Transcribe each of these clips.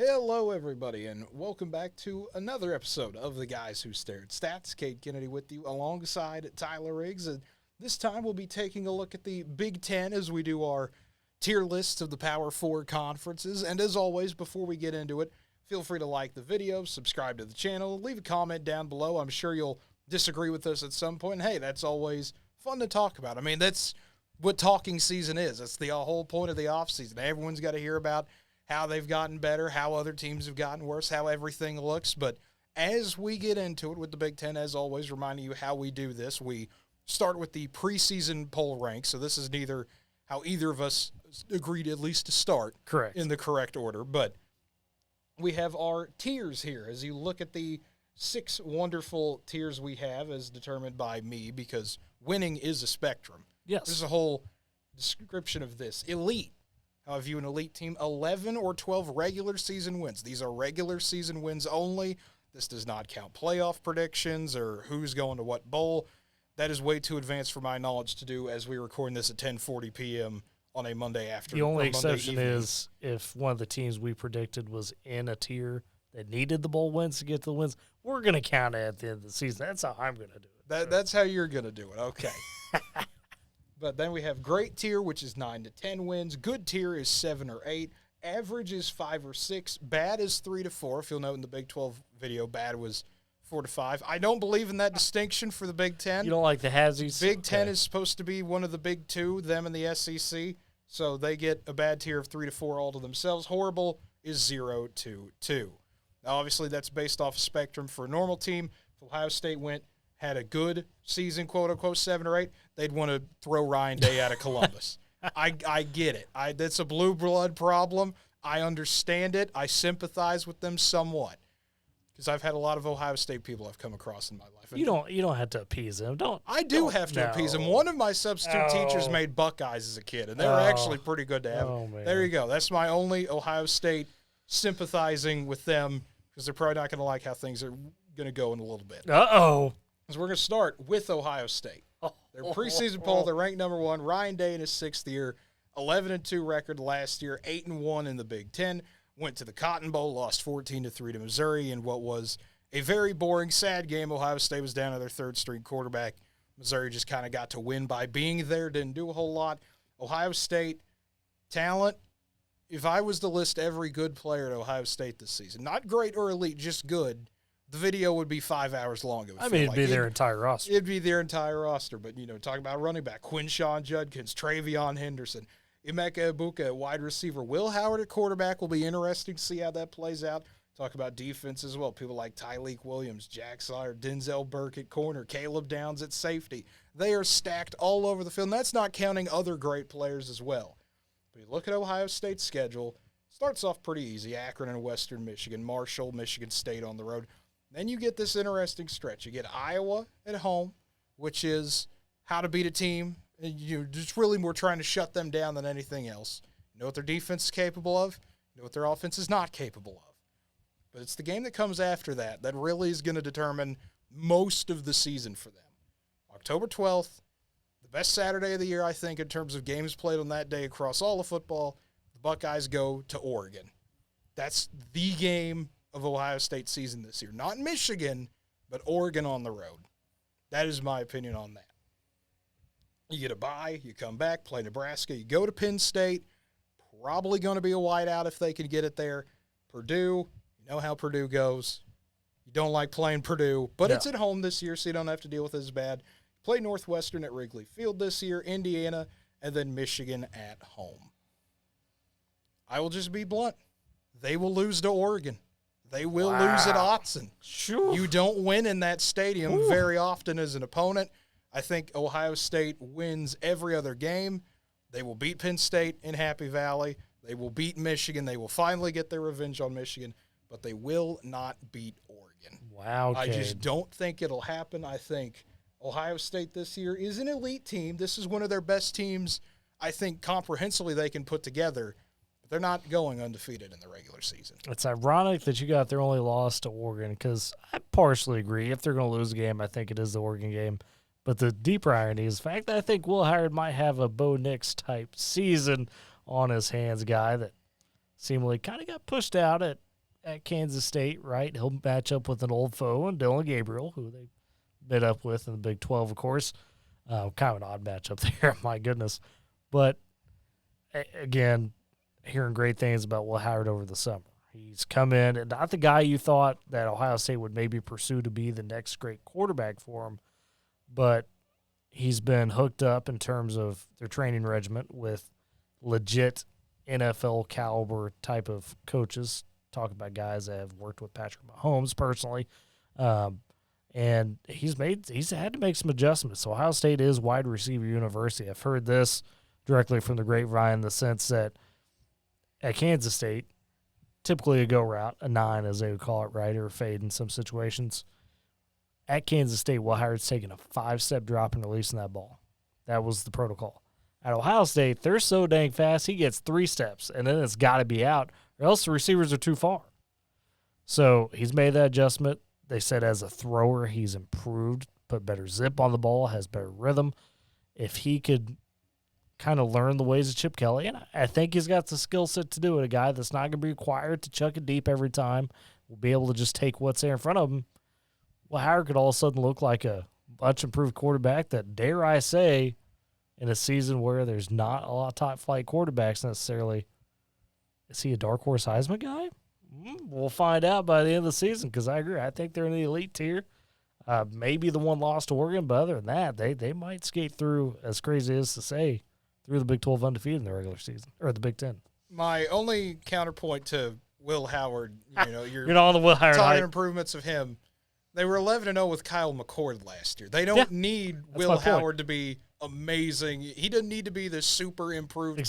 Hello, everybody, and welcome back to another episode of The Guys Who Stared Stats. Cade Kennedy with you alongside Tyler Riggs, and this time we'll be taking a look at the Big Ten as we do our tier lists of the Power Four conferences. And as always, before we get into it, feel free to like the video, subscribe to the channel, leave a comment down below. I'm sure you'll disagree with us at some point. And hey, that's always fun to talk about. I mean, that's what talking season is. That's the whole point of the offseason. Everyone's got to hear about how they've gotten better, how other teams have gotten worse, how everything looks. But as we get into it with the Big Ten, as always, reminding you how we do this, we start with the preseason poll rank. So this is neither how either of us agreed at least to start in the correct order. But we have our tiers here. As you look at the 6 wonderful tiers we have as determined by me, because winning is a spectrum. Yes. There's a whole description of this. Elite. How I view an elite team, 11 or 12 regular season wins. These are regular season wins only. This does not count playoff predictions or who's going to what bowl. That is way too advanced for my knowledge to do as we record this at 10:40 p.m. on a Monday afternoon. The only exception is if one of the teams we predicted was in a tier that needed the bowl wins to get to the wins, we're going to count it at the end of the season. That's how I'm going to do it. That's how you're going to do it. Okay. But then we have great tier, which is 9 to 10 wins. Good tier is 7 or 8. Average is 5 or 6. Bad is 3 to 4. If you'll note in the Big 12 video, bad was 4 to 5. I don't believe in that distinction for the Big 10. You don't like the Hazzies? Big 10 is supposed to be one of the Big 2, them and the SEC. So they get a bad tier of 3 to 4 all to themselves. Horrible is 0 to 2. Now, obviously, that's based off a spectrum for a normal team. If Ohio State had a good season, quote-unquote, 7 or 8, they'd want to throw Ryan Day out of Columbus. I get it. That's a blue blood problem. I understand it. I sympathize with them somewhat because I've had a lot of Ohio State people I've come across in my life. You don't have to appease them. I have to appease them. One of my substitute teachers made Buckeyes as a kid, and they were actually pretty good to have. Man. There you go. That's my only Ohio State sympathizing with them because they're probably not going to like how things are going to go in a little bit. Uh-oh. So we're going to start with Ohio State. Their preseason poll, they're ranked number 1. Ryan Day in his 6th year, 11-2 record last year, 8-1 in the Big Ten. Went to the Cotton Bowl, lost 14-3 to Missouri in what was a very boring, sad game. Ohio State was down to their third-string quarterback. Missouri just kind of got to win by being there, didn't do a whole lot. Ohio State, talent, if I was to list every good player at Ohio State this season, not great or elite, just good, the video would be 5 hours long. It'd be their entire roster. It'd be their entire roster. But, talking about running back, Quinshawn Judkins, Travion Henderson, Emeka Egbuka at wide receiver, Will Howard at quarterback will be interesting to see how that plays out. Talk about defense as well. People like Tyleek Williams, Jack Sawyer, Denzel Burke at corner, Caleb Downs at safety. They are stacked all over the field, and that's not counting other great players as well. But you look at Ohio State's schedule, starts off pretty easy. Akron and Western Michigan, Marshall, Michigan State on the road. Then you get this interesting stretch. You get Iowa at home, which is how to beat a team. And you're just really more trying to shut them down than anything else. You know what their defense is capable of. You know what their offense is not capable of. But it's the game that comes after that that really is going to determine most of the season for them. October 12th, the best Saturday of the year, I think, in terms of games played on that day across all of football, the Buckeyes go to Oregon. That's the game of Ohio State season this year. Not Michigan, but Oregon on the road. That is my opinion on that. You get a bye, you come back, play Nebraska, you go to Penn State, probably going to be a whiteout if they can get it there. Purdue, you know how Purdue goes. You don't like playing Purdue, but It's at home this year, so you don't have to deal with it as bad. Play Northwestern at Wrigley Field this year, Indiana, and then Michigan at home. I will just be blunt. They will lose to Oregon. They will lose at Autzen. Sure. You don't win in that stadium very often as an opponent. I think Ohio State wins every other game. They will beat Penn State in Happy Valley. They will beat Michigan. They will finally get their revenge on Michigan, but they will not beat Oregon. Wow, I just don't think it'll happen. I think Ohio State this year is an elite team. This is one of their best teams, I think, comprehensively they can put together. They're not going undefeated in the regular season. It's ironic that you got their only loss to Oregon because I partially agree. If they're going to lose a game, I think it is the Oregon game. But the deeper irony is the fact that I think Will Howard might have a Bo Nix-type season on his hands, guy that seemingly kind of got pushed out at at Kansas State, right? He'll match up with an old foe and Dylan Gabriel, who they bid up with in the Big 12, of course. Kind of an odd matchup there, my goodness. But, again, hearing great things about Will Howard over the summer. He's come in, and not the guy you thought that Ohio State would maybe pursue to be the next great quarterback for him, but he's been hooked up in terms of their training regimen with legit NFL caliber type of coaches. Talk about guys that have worked with Patrick Mahomes personally. And he's had to make some adjustments. So Ohio State is wide receiver university. I've heard this directly from the grapevine in the sense that at Kansas State, typically a go route, a 9 as they would call it, right, or a fade in some situations. At Kansas State, Will Howard's taking a 5-step drop and releasing that ball. That was the protocol. At Ohio State, they're so dang fast, he gets 3 steps, and then it's got to be out, or else the receivers are too far. So he's made that adjustment. They said as a thrower, he's improved, put better zip on the ball, has better rhythm. If he could kind of learn the ways of Chip Kelly, and I think he's got the skill set to do it, a guy that's not going to be required to chuck it deep every time, will be able to just take what's there in front of him. Well, Howard could all of a sudden look like a much improved quarterback that, dare I say, in a season where there's not a lot of top-flight quarterbacks necessarily, is he a dark horse Heisman guy? We'll find out by the end of the season because I agree. I think they're in the elite tier. Maybe the one lost to Oregon, but other than that, they might skate through, as crazy as to say, through the Big 12 undefeated in the regular season, or the Big 10. My only counterpoint to Will Howard, you're not on the Will Howard talking improvements of him. They were 11-0 with Kyle McCord last year. They don't need Will Howard to be amazing. He doesn't need to be the super improved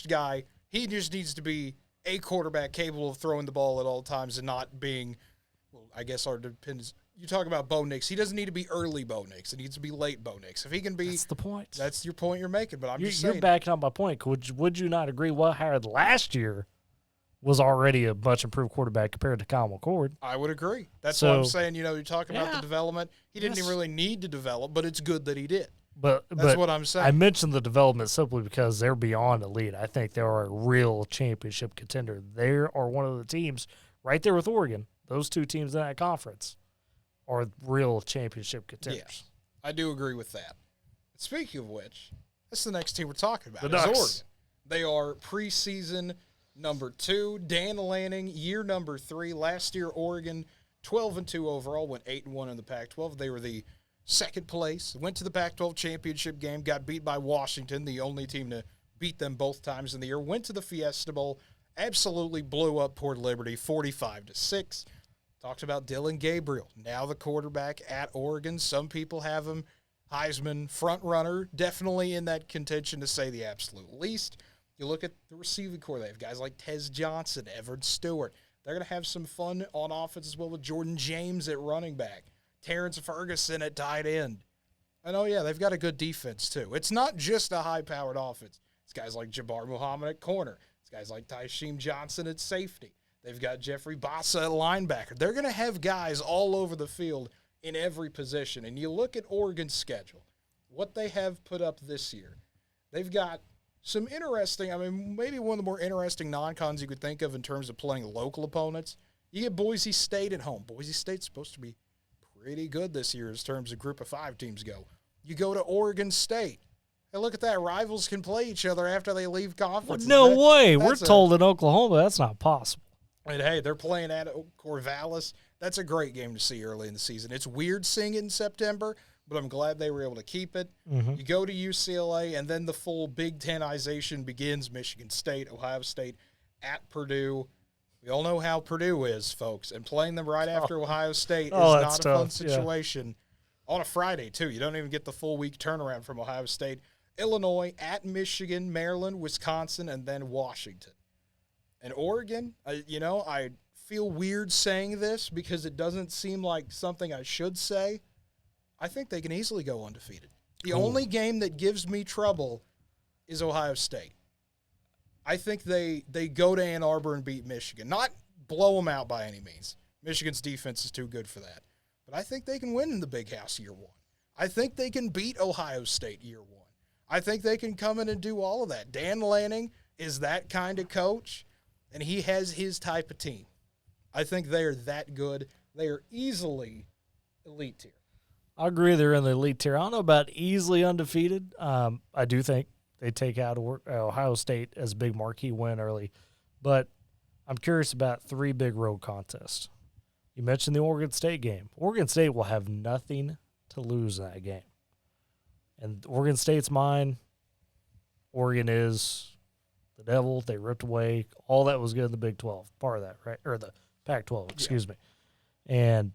guy. He just needs to be a quarterback capable of throwing the ball at all times and not being, well, I guess our depends. You talk about Bo Nix. He doesn't need to be early Bo Nix. It needs to be late Bo Nix. If he can be, that's the point. That's your point you're making. But I'm just saying. You're backing up my point. Would you not agree? Will Howard last year was already a much improved quarterback compared to Kyle McCord. I would agree. That's what I'm saying. You're talking about the development. He didn't even really need to develop, but it's good that he did. That's what I'm saying. I mentioned the development simply because they're beyond elite. I think they are a real championship contender. They are one of the teams right there with Oregon. Those two teams in that conference are real championship contenders. Yes, I do agree with that. Speaking of which, that's the next team we're talking about. The Ducks. Oregon. They are preseason number 2. Dan Lanning, year number 3. Last year, Oregon, 12-2 overall, went 8-1 in the Pac-12. They were the second place, went to the Pac-12 championship game, got beat by Washington, the only team to beat them both times in the year, went to the Fiesta Bowl, absolutely blew up Port Liberty 45-6. Talked about Dylan Gabriel, now the quarterback at Oregon. Some people have him Heisman front runner, definitely in that contention to say the absolute least. You look at the receiving core, they have guys like Tez Johnson, Everett Stewart. They're going to have some fun on offense as well with Jordan James at running back, Terrence Ferguson at tight end. And, they've got a good defense, too. It's not just a high-powered offense. It's guys like Jabbar Muhammad at corner. It's guys like Tysheem Johnson at safety. They've got Jeffrey Bassa at linebacker. They're going to have guys all over the field in every position. And you look at Oregon's schedule, what they have put up this year. They've got some interesting, maybe one of the more interesting non-cons you could think of in terms of playing local opponents. You get Boise State at home. Boise State's supposed to be pretty good this year in terms of group of 5 teams go. You go to Oregon State. Hey, look at that. Rivals can play each other after they leave conference. No way. We're told in Oklahoma that's not possible. And, hey, they're playing at Corvallis. That's a great game to see early in the season. It's weird seeing it in September, but I'm glad they were able to keep it. Mm-hmm. You go to UCLA, and then the full Big Tenization begins. Michigan State, Ohio State, at Purdue. We all know how Purdue is, folks, and playing them right after Ohio State is not a fun situation. Yeah. On a Friday, too. You don't even get the full week turnaround from Ohio State. Illinois, at Michigan, Maryland, Wisconsin, and then Washington. And Oregon, I feel weird saying this because it doesn't seem like something I should say. I think they can easily go undefeated. The only game that gives me trouble is Ohio State. I think they go to Ann Arbor and beat Michigan. Not blow them out by any means. Michigan's defense is too good for that. But I think they can win in the Big House year 1. I think they can beat Ohio State year 1. I think they can come in and do all of that. Dan Lanning is that kind of coach, and he has his type of team. I think they are that good. They are easily elite tier. I agree they're in the elite tier. I don't know about easily undefeated. I do think they take out Ohio State as a big marquee win early. But I'm curious about 3 big road contests. You mentioned the Oregon State game. Oregon State will have nothing to lose in that game. And Oregon State's mine. Oregon is the devil. They ripped away all that was good in the Big 12. Part of that, right? Or the Pac-12, excuse me. And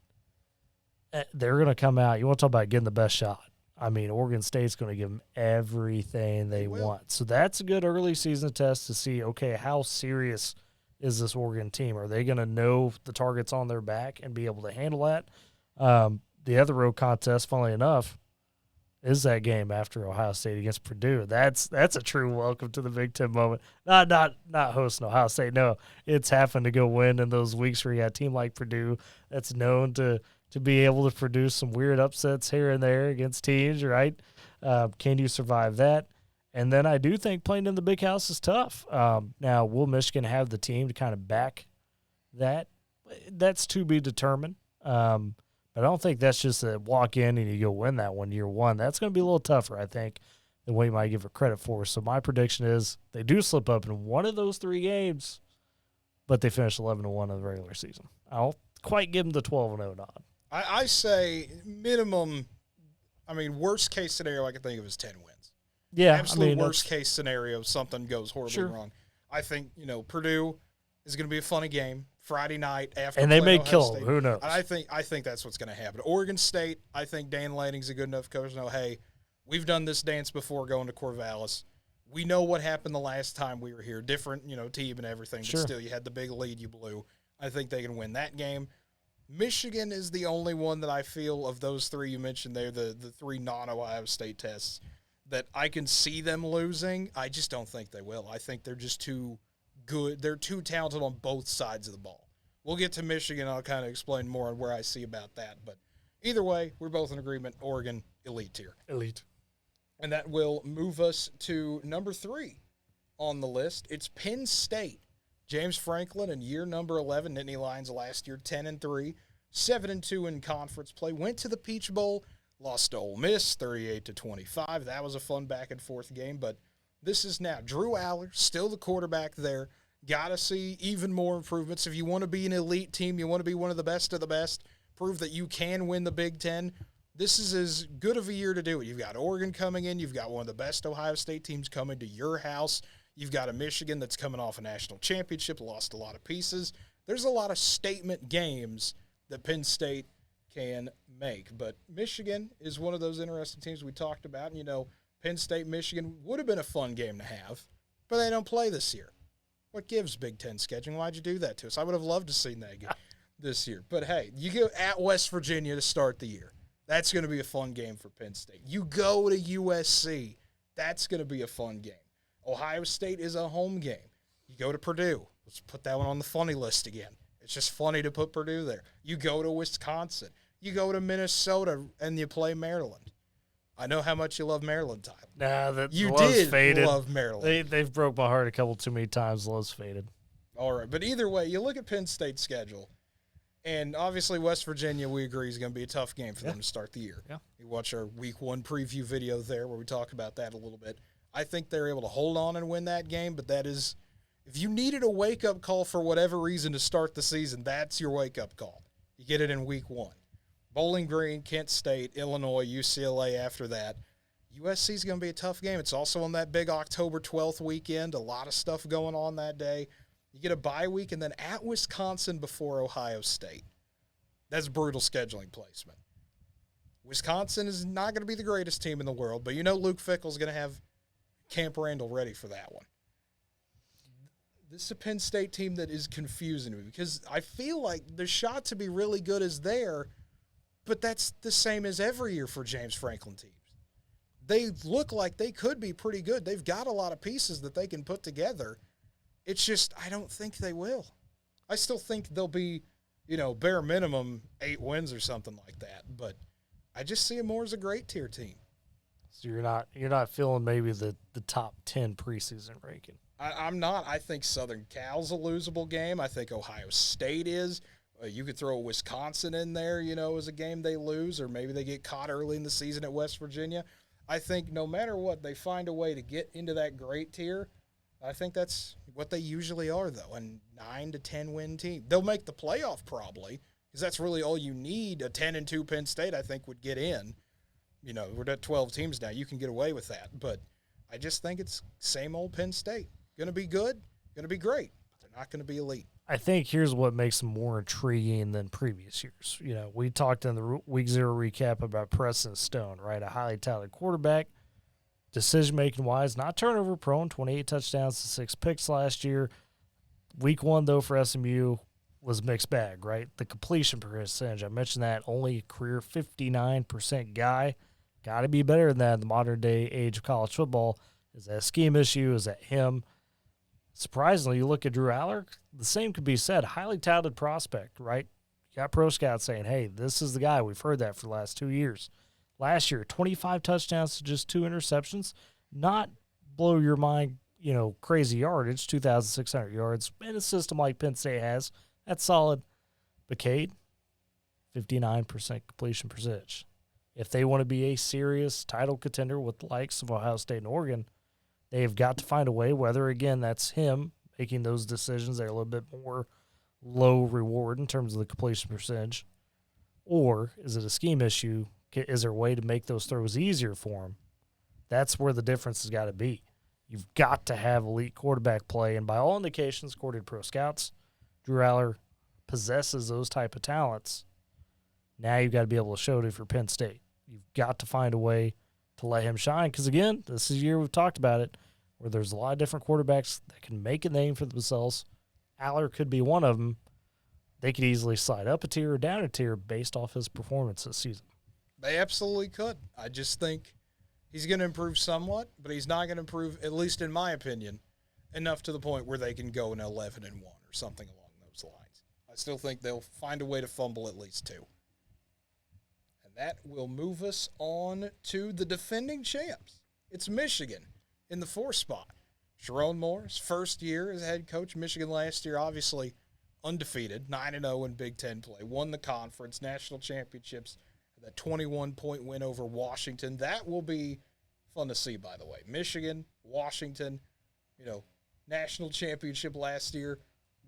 they're going to come out. You want to talk about getting the best shot. I mean, Oregon State's going to give them everything they want. So that's a good early season test to see, okay, how serious is this Oregon team? Are they going to know the targets on their back and be able to handle that? The other road contest, funnily enough, is that game after Ohio State against Purdue. That's a true welcome to the Big Ten moment. Not hosting Ohio State. No, it's having to go win in those weeks where you got a team like Purdue that's known to be able to produce some weird upsets here and there against teams, right? Can you survive that? And then I do think playing in the Big House is tough. Now, will Michigan have the team to kind of back that? That's to be determined. But I don't think that's just a walk in and you go win that one year one. That's going to be a little tougher, I think, than what you might give it credit for. So my prediction is they do slip up in one of those 3 games, but they finish 11-1 in the regular season. I don't quite give them the 12-0 nod. I say minimum, worst case scenario I can think of is 10 wins. Yeah. Absolute worst case scenario, something goes horribly wrong. I think, Purdue is going to be a funny game. Friday night after, and they may kill them. Who knows? And I think that's what's going to happen. Oregon State, I think Dan Lanning's a good enough coach to know, hey, we've done this dance before going to Corvallis. We know what happened the last time we were here. Different, team and everything, but still, you had the big lead you blew. I think they can win that game. Michigan is the only one that I feel of those 3 you mentioned there, the 3 non-Ohio State tests, that I can see them losing. I just don't think they will. I think they're just too good. They're too talented on both sides of the ball. We'll get to Michigan. I'll kind of explain more on where I see about that. But either way, we're both in agreement. Oregon, elite tier. Elite. And that will move us to number 3 on the list. It's Penn State. James Franklin in year number 11. Nittany Lions last year, 10-3, 7-2 in conference play. Went to the Peach Bowl, lost to Ole Miss, 38-25. That was a fun back-and-forth game. But this is now Drew Aller, still the quarterback there. Got to see even more improvements. If you want to be an elite team, you want to be one of the best, prove that you can win the Big Ten, this is as good of a year to do it. You've got Oregon coming in. You've got one of the best Ohio State teams coming to your house. You've got a Michigan that's coming off a national championship, lost a lot of pieces. There's a lot of statement games that Penn State can make. But Michigan is one of those interesting teams we talked about. Penn State, Michigan would have been a fun game to have, but they don't play this year. What gives Big Ten scheduling? Why'd you do that to us? I would have loved to see that game this year. But, hey, you go at West Virginia to start the year. That's going to be a fun game for Penn State. You go to USC. That's going to be a fun game. Ohio State is a home game. You go to Purdue. Let's put that one on the funny list again. It's just funny to put Purdue there. You go to Wisconsin. You go to Minnesota, and you play Maryland. I know how much you love Maryland, Tyler. Nah, you did faded. Love Maryland. They've broke my heart a couple too many times. Love's faded. All right, but either way, you look at Penn State's schedule, and obviously West Virginia, we agree, is going to be a tough game for them to start the year. Yeah. You watch our Week 1 preview video there where we talk about that a little bit. I think they're able to hold on and win that game, but that is, if you needed a wake-up call for whatever reason to start the season, that's your wake-up call. You get it in Week 1. Bowling Green, Kent State, Illinois, UCLA after that. USC is going to be a tough game. It's also on that big October 12th weekend. A lot of stuff going on that day. You get a bye week, and then at Wisconsin before Ohio State. That's brutal scheduling placement. Wisconsin is not going to be the greatest team in the world, but Luke Fickell's going to have Camp Randall ready for that one. This is a Penn State team that is confusing me because I feel like the shot to be really good is there, but that's the same as every year for James Franklin teams. They look like they could be pretty good. They've got a lot of pieces that they can put together. It's just I don't think they will. I still think they'll be, bare minimum 8 wins or something like that. But I just see them more as a great tier team. So you're not feeling maybe the top 10 preseason ranking. I'm not. I think Southern Cal's a losable game. I think Ohio State is. You could throw Wisconsin in there, as a game they lose, or maybe they get caught early in the season at West Virginia. I think no matter what, they find a way to get into that great tier. I think that's what they usually are, though, a 9 to 10 win team. They'll make the playoff probably, because that's really all you need. A 10-2 Penn State, I think, would get in. We're at 12 teams now. You can get away with that. But I just think it's same old Penn State. Going to be good, going to be great, but they're not going to be elite. I think here's what makes them more intriguing than previous years. We talked in the Week 0 recap about Preston Stone, right? A highly talented quarterback, decision-making wise, not turnover prone, 28 touchdowns to 6 picks last year. Week 1, though, for SMU was mixed bag, right? The completion percentage, I mentioned that, only career 59% guy. Got to be better than that in the modern-day age of college football. Is that a scheme issue? Is that him? Surprisingly, you look at Drew Aller, the same could be said. Highly touted prospect, right? You got pro scouts saying, hey, this is the guy. We've heard that for the last 2 years. Last year, 25 touchdowns to just 2 interceptions. Not blow your mind, crazy yardage, 2,600 yards. In a system like Penn State has, that's solid. But Cade, 59% completion percentage. If they want to be a serious title contender with the likes of Ohio State and Oregon, they've got to find a way, whether, again, that's him making those decisions that are a little bit more low reward in terms of the completion percentage, or is it a scheme issue? Is there a way to make those throws easier for him? That's where the difference has got to be. You've got to have elite quarterback play, and by all indications, according to pro scouts, Drew Aller possesses those type of talents. Now you've got to be able to show it for Penn State. You've got to find a way to let him shine, because, again, this is a year we've talked about it, where there's a lot of different quarterbacks that can make a name for themselves. Aller could be one of them. They could easily slide up a tier or down a tier based off his performance this season. They absolutely could. I just think he's going to improve somewhat, but he's not going to improve, at least in my opinion, enough to the point where they can go an 11-1 or something along those lines. I still think they'll find a way to fumble at least 2. And that will move us on to the defending champs. It's Michigan in the 4th spot. Sharon Moore's first year as head coach. Michigan last year, obviously undefeated, 9-0 in Big Ten play. Won the conference, national championships, that 21-point win over Washington. That will be fun to see, by the way. Michigan, Washington, national championship last year.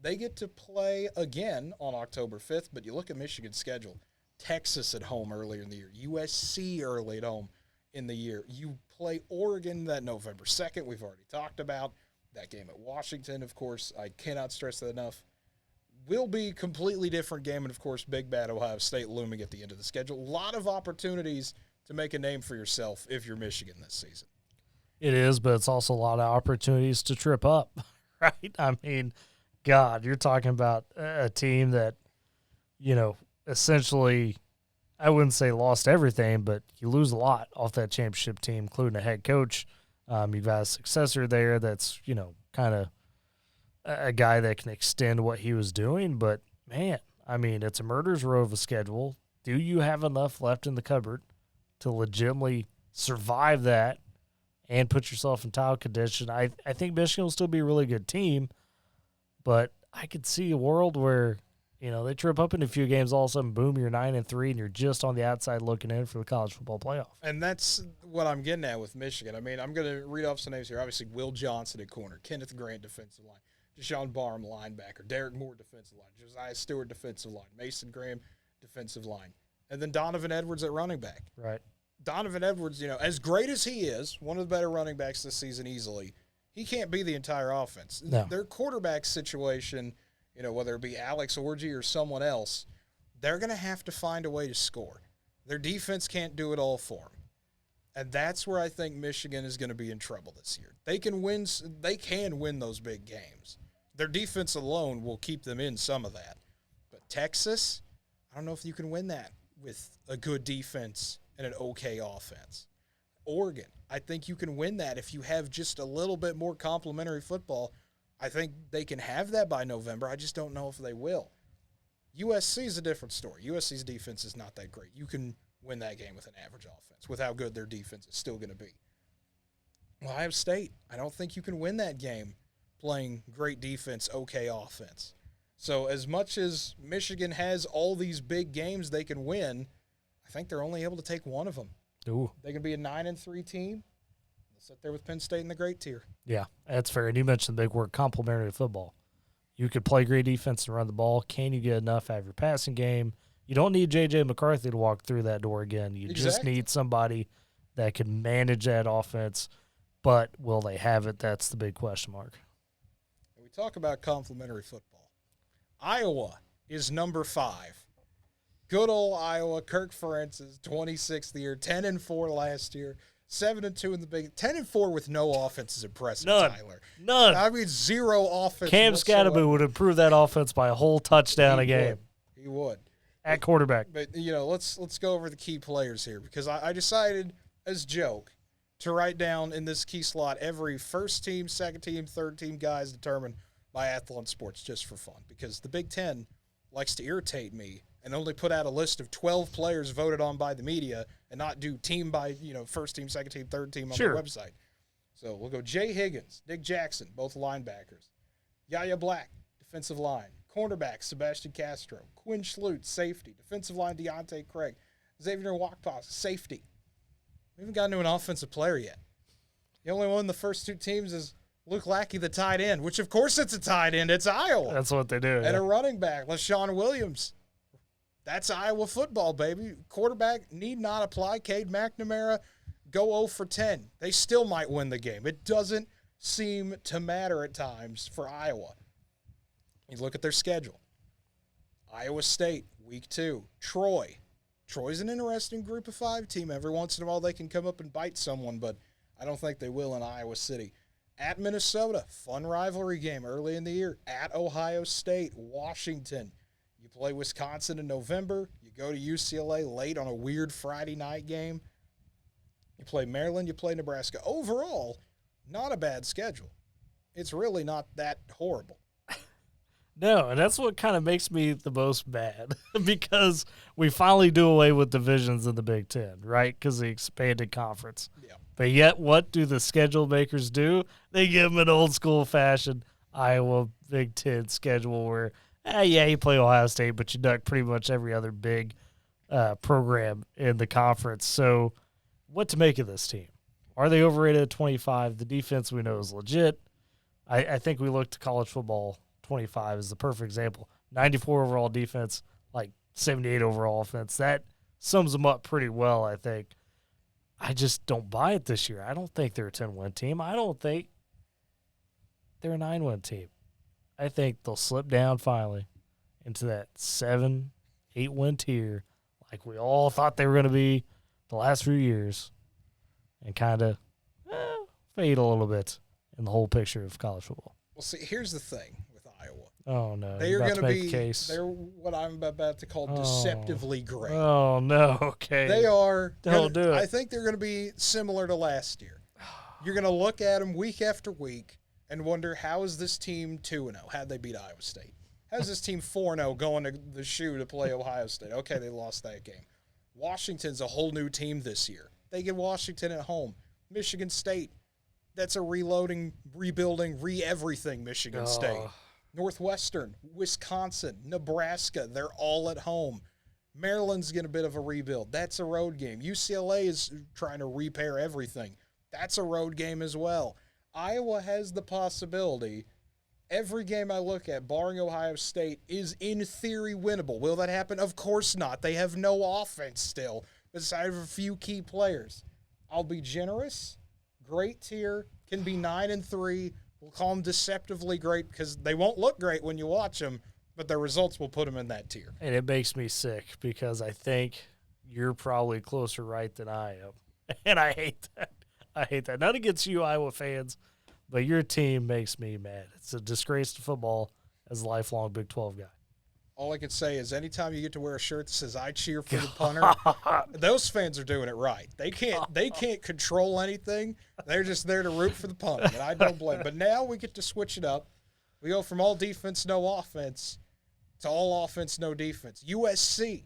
They get to play again on October 5th, but you look at Michigan's schedule. Texas at home earlier in the year. USC early at home in the year. You play Oregon that November 2nd. We've already talked about that game at Washington, of course. I cannot stress that enough. Will be a completely different game, and, of course, big bad Ohio State looming at the end of the schedule. A lot of opportunities to make a name for yourself if you're Michigan this season. It is, but it's also a lot of opportunities to trip up, right? I mean, God, you're talking about a team that, essentially, I wouldn't say lost everything, but you lose a lot off that championship team, including a head coach. You've got a successor there that's, kind of a guy that can extend what he was doing. But, man, I mean, it's a murderer's row of a schedule. Do you have enough left in the cupboard to legitimately survive that and put yourself in title contention? I think Michigan will still be a really good team, but I could see a world where, they trip up in a few games, all of a sudden, boom, you're 9-3, and you're just on the outside looking in for the college football playoff. And that's what I'm getting at with Michigan. I mean, I'm going to read off some names here. Obviously, Will Johnson at corner, Kenneth Grant defensive line, Deshaun Barham linebacker, Derek Moore defensive line, Josiah Stewart defensive line, Mason Graham defensive line, and then Donovan Edwards at running back. Right. Donovan Edwards, as great as he is, one of the better running backs this season easily, he can't be the entire offense. No. Their quarterback situation, whether it be Alex Orji or someone else, they're going to have to find a way to score. Their defense can't do it all for them. And that's where I think Michigan is going to be in trouble this year. They can win those big games. Their defense alone will keep them in some of that. But Texas, I don't know if you can win that with a good defense and an okay offense. Oregon, I think you can win that if you have just a little bit more complimentary football. I think they can have that by November. I just don't know if they will. USC is a different story. USC's defense is not that great. You can win that game with an average offense, with how good their defense is still going to be. Ohio State, I don't think you can win that game playing great defense, okay offense. So as much as Michigan has all these big games they can win, I think they're only able to take one of them. Ooh. They can be a 9-3 team. They'll sit there with Penn State in the great tier. Yeah, that's fair. And you mentioned the big word, complementary football. You could play great defense and run the ball. Can you get enough out of your passing game? You don't need J.J. McCarthy to walk through that door again. You just need somebody that can manage that offense. But will they have it? That's the big question mark. We talk about complementary football. Iowa is number 5. Good old Iowa. Kirk Ferentz's 26th year, 10-4 last year, 7-2 in the Big 10-4 with no offense is impressive. Tyler. None. I mean, zero offense. Cam Scatterby would improve that offense by a whole touchdown a game. He would at quarterback. But let's go over the key players here because I decided as joke to write down in this key slot every first team, second team, third team guys determined by Athlon Sports just for fun because the Big Ten likes to irritate me and only put out a list of 12 players voted on by the media and not do team by, first team, second team, third team on their website. So we'll go Jay Higgins, Nick Jackson, both linebackers. Yaya Black, defensive line. Cornerback, Sebastian Castro. Quinn Schlute, safety. Defensive line, Deontay Craig. Xavier Wakpas, safety. We haven't gotten to an offensive player yet. The only one in the first two teams is Luke Lackey, the tight end, which, of course, it's a tight end. It's Iowa. That's what they do. And a running back, LaShawn Williams. That's Iowa football, baby. Quarterback need not apply. Cade McNamara, go 0 for 10. They still might win the game. It doesn't seem to matter at times for Iowa. You look at their schedule. Iowa State, week 2. Troy. Troy's an interesting group of 5 team. Every once in a while they can come up and bite someone, but I don't think they will in Iowa City. At Minnesota, fun rivalry game early in the year. At Ohio State, Washington. You play Wisconsin in November. You go to UCLA late on a weird Friday night game. You play Maryland. You play Nebraska. Overall, not a bad schedule. It's really not that horrible. No, and that's what kind of makes me the most mad because we finally do away with divisions in the Big Ten, right? Because the expanded conference. Yeah. But yet, what do the schedule makers do? They give them an old school fashion Iowa Big Ten schedule where, you play Ohio State, but you duck pretty much every other big program in the conference. So what to make of this team? Are they overrated at 25? The defense we know is legit. I think we look to college football 25 is the perfect example. 94 overall defense, like 78 overall offense. That sums them up pretty well, I think. I just don't buy it this year. I don't think they're a 10-win team. I don't think they're a 9-win team. I think they'll slip down finally into that 7, 8-win tier like we all thought they were going to be the last few years and kind of fade a little bit in the whole picture of college football. Well, see, here's the thing with Iowa. Oh, no. They are going to be, they're what I'm about to call deceptively great. Oh, no. Okay. They are. Don't do it. I think they're going to be similar to last year. You're going to look at them week after week and wonder, how is this team 2-0? How'd they beat Iowa State? How's this team 4-0 going to the shoe to play Ohio State? Okay, they lost that game. Washington's a whole new team this year. They get Washington at home. Michigan State, that's a reloading, rebuilding, re-everything Michigan State. Northwestern, Wisconsin, Nebraska, they're all at home. Maryland's getting a bit of a rebuild. That's a road game. UCLA is trying to repair everything. That's a road game as well. Iowa has the possibility. Every game I look at, barring Ohio State, is in theory winnable. Will that happen? Of course not. They have no offense still, besides a few key players. I'll be generous. Great tier. Can be 9-3. We'll call them deceptively great because they won't look great when you watch them, but their results will put them in that tier. And it makes me sick because I think you're probably closer right than I am. And I hate that. I hate that. Not against you, Iowa fans, but your team makes me mad. It's a disgrace to football as a lifelong Big 12 guy. All I can say is anytime you get to wear a shirt that says "I cheer for the punter," those fans are doing it right. They can't control anything. They're just there to root for the punter, and I don't blame. But now we get to switch it up. We go from all defense, no offense, to all offense, no defense. USC,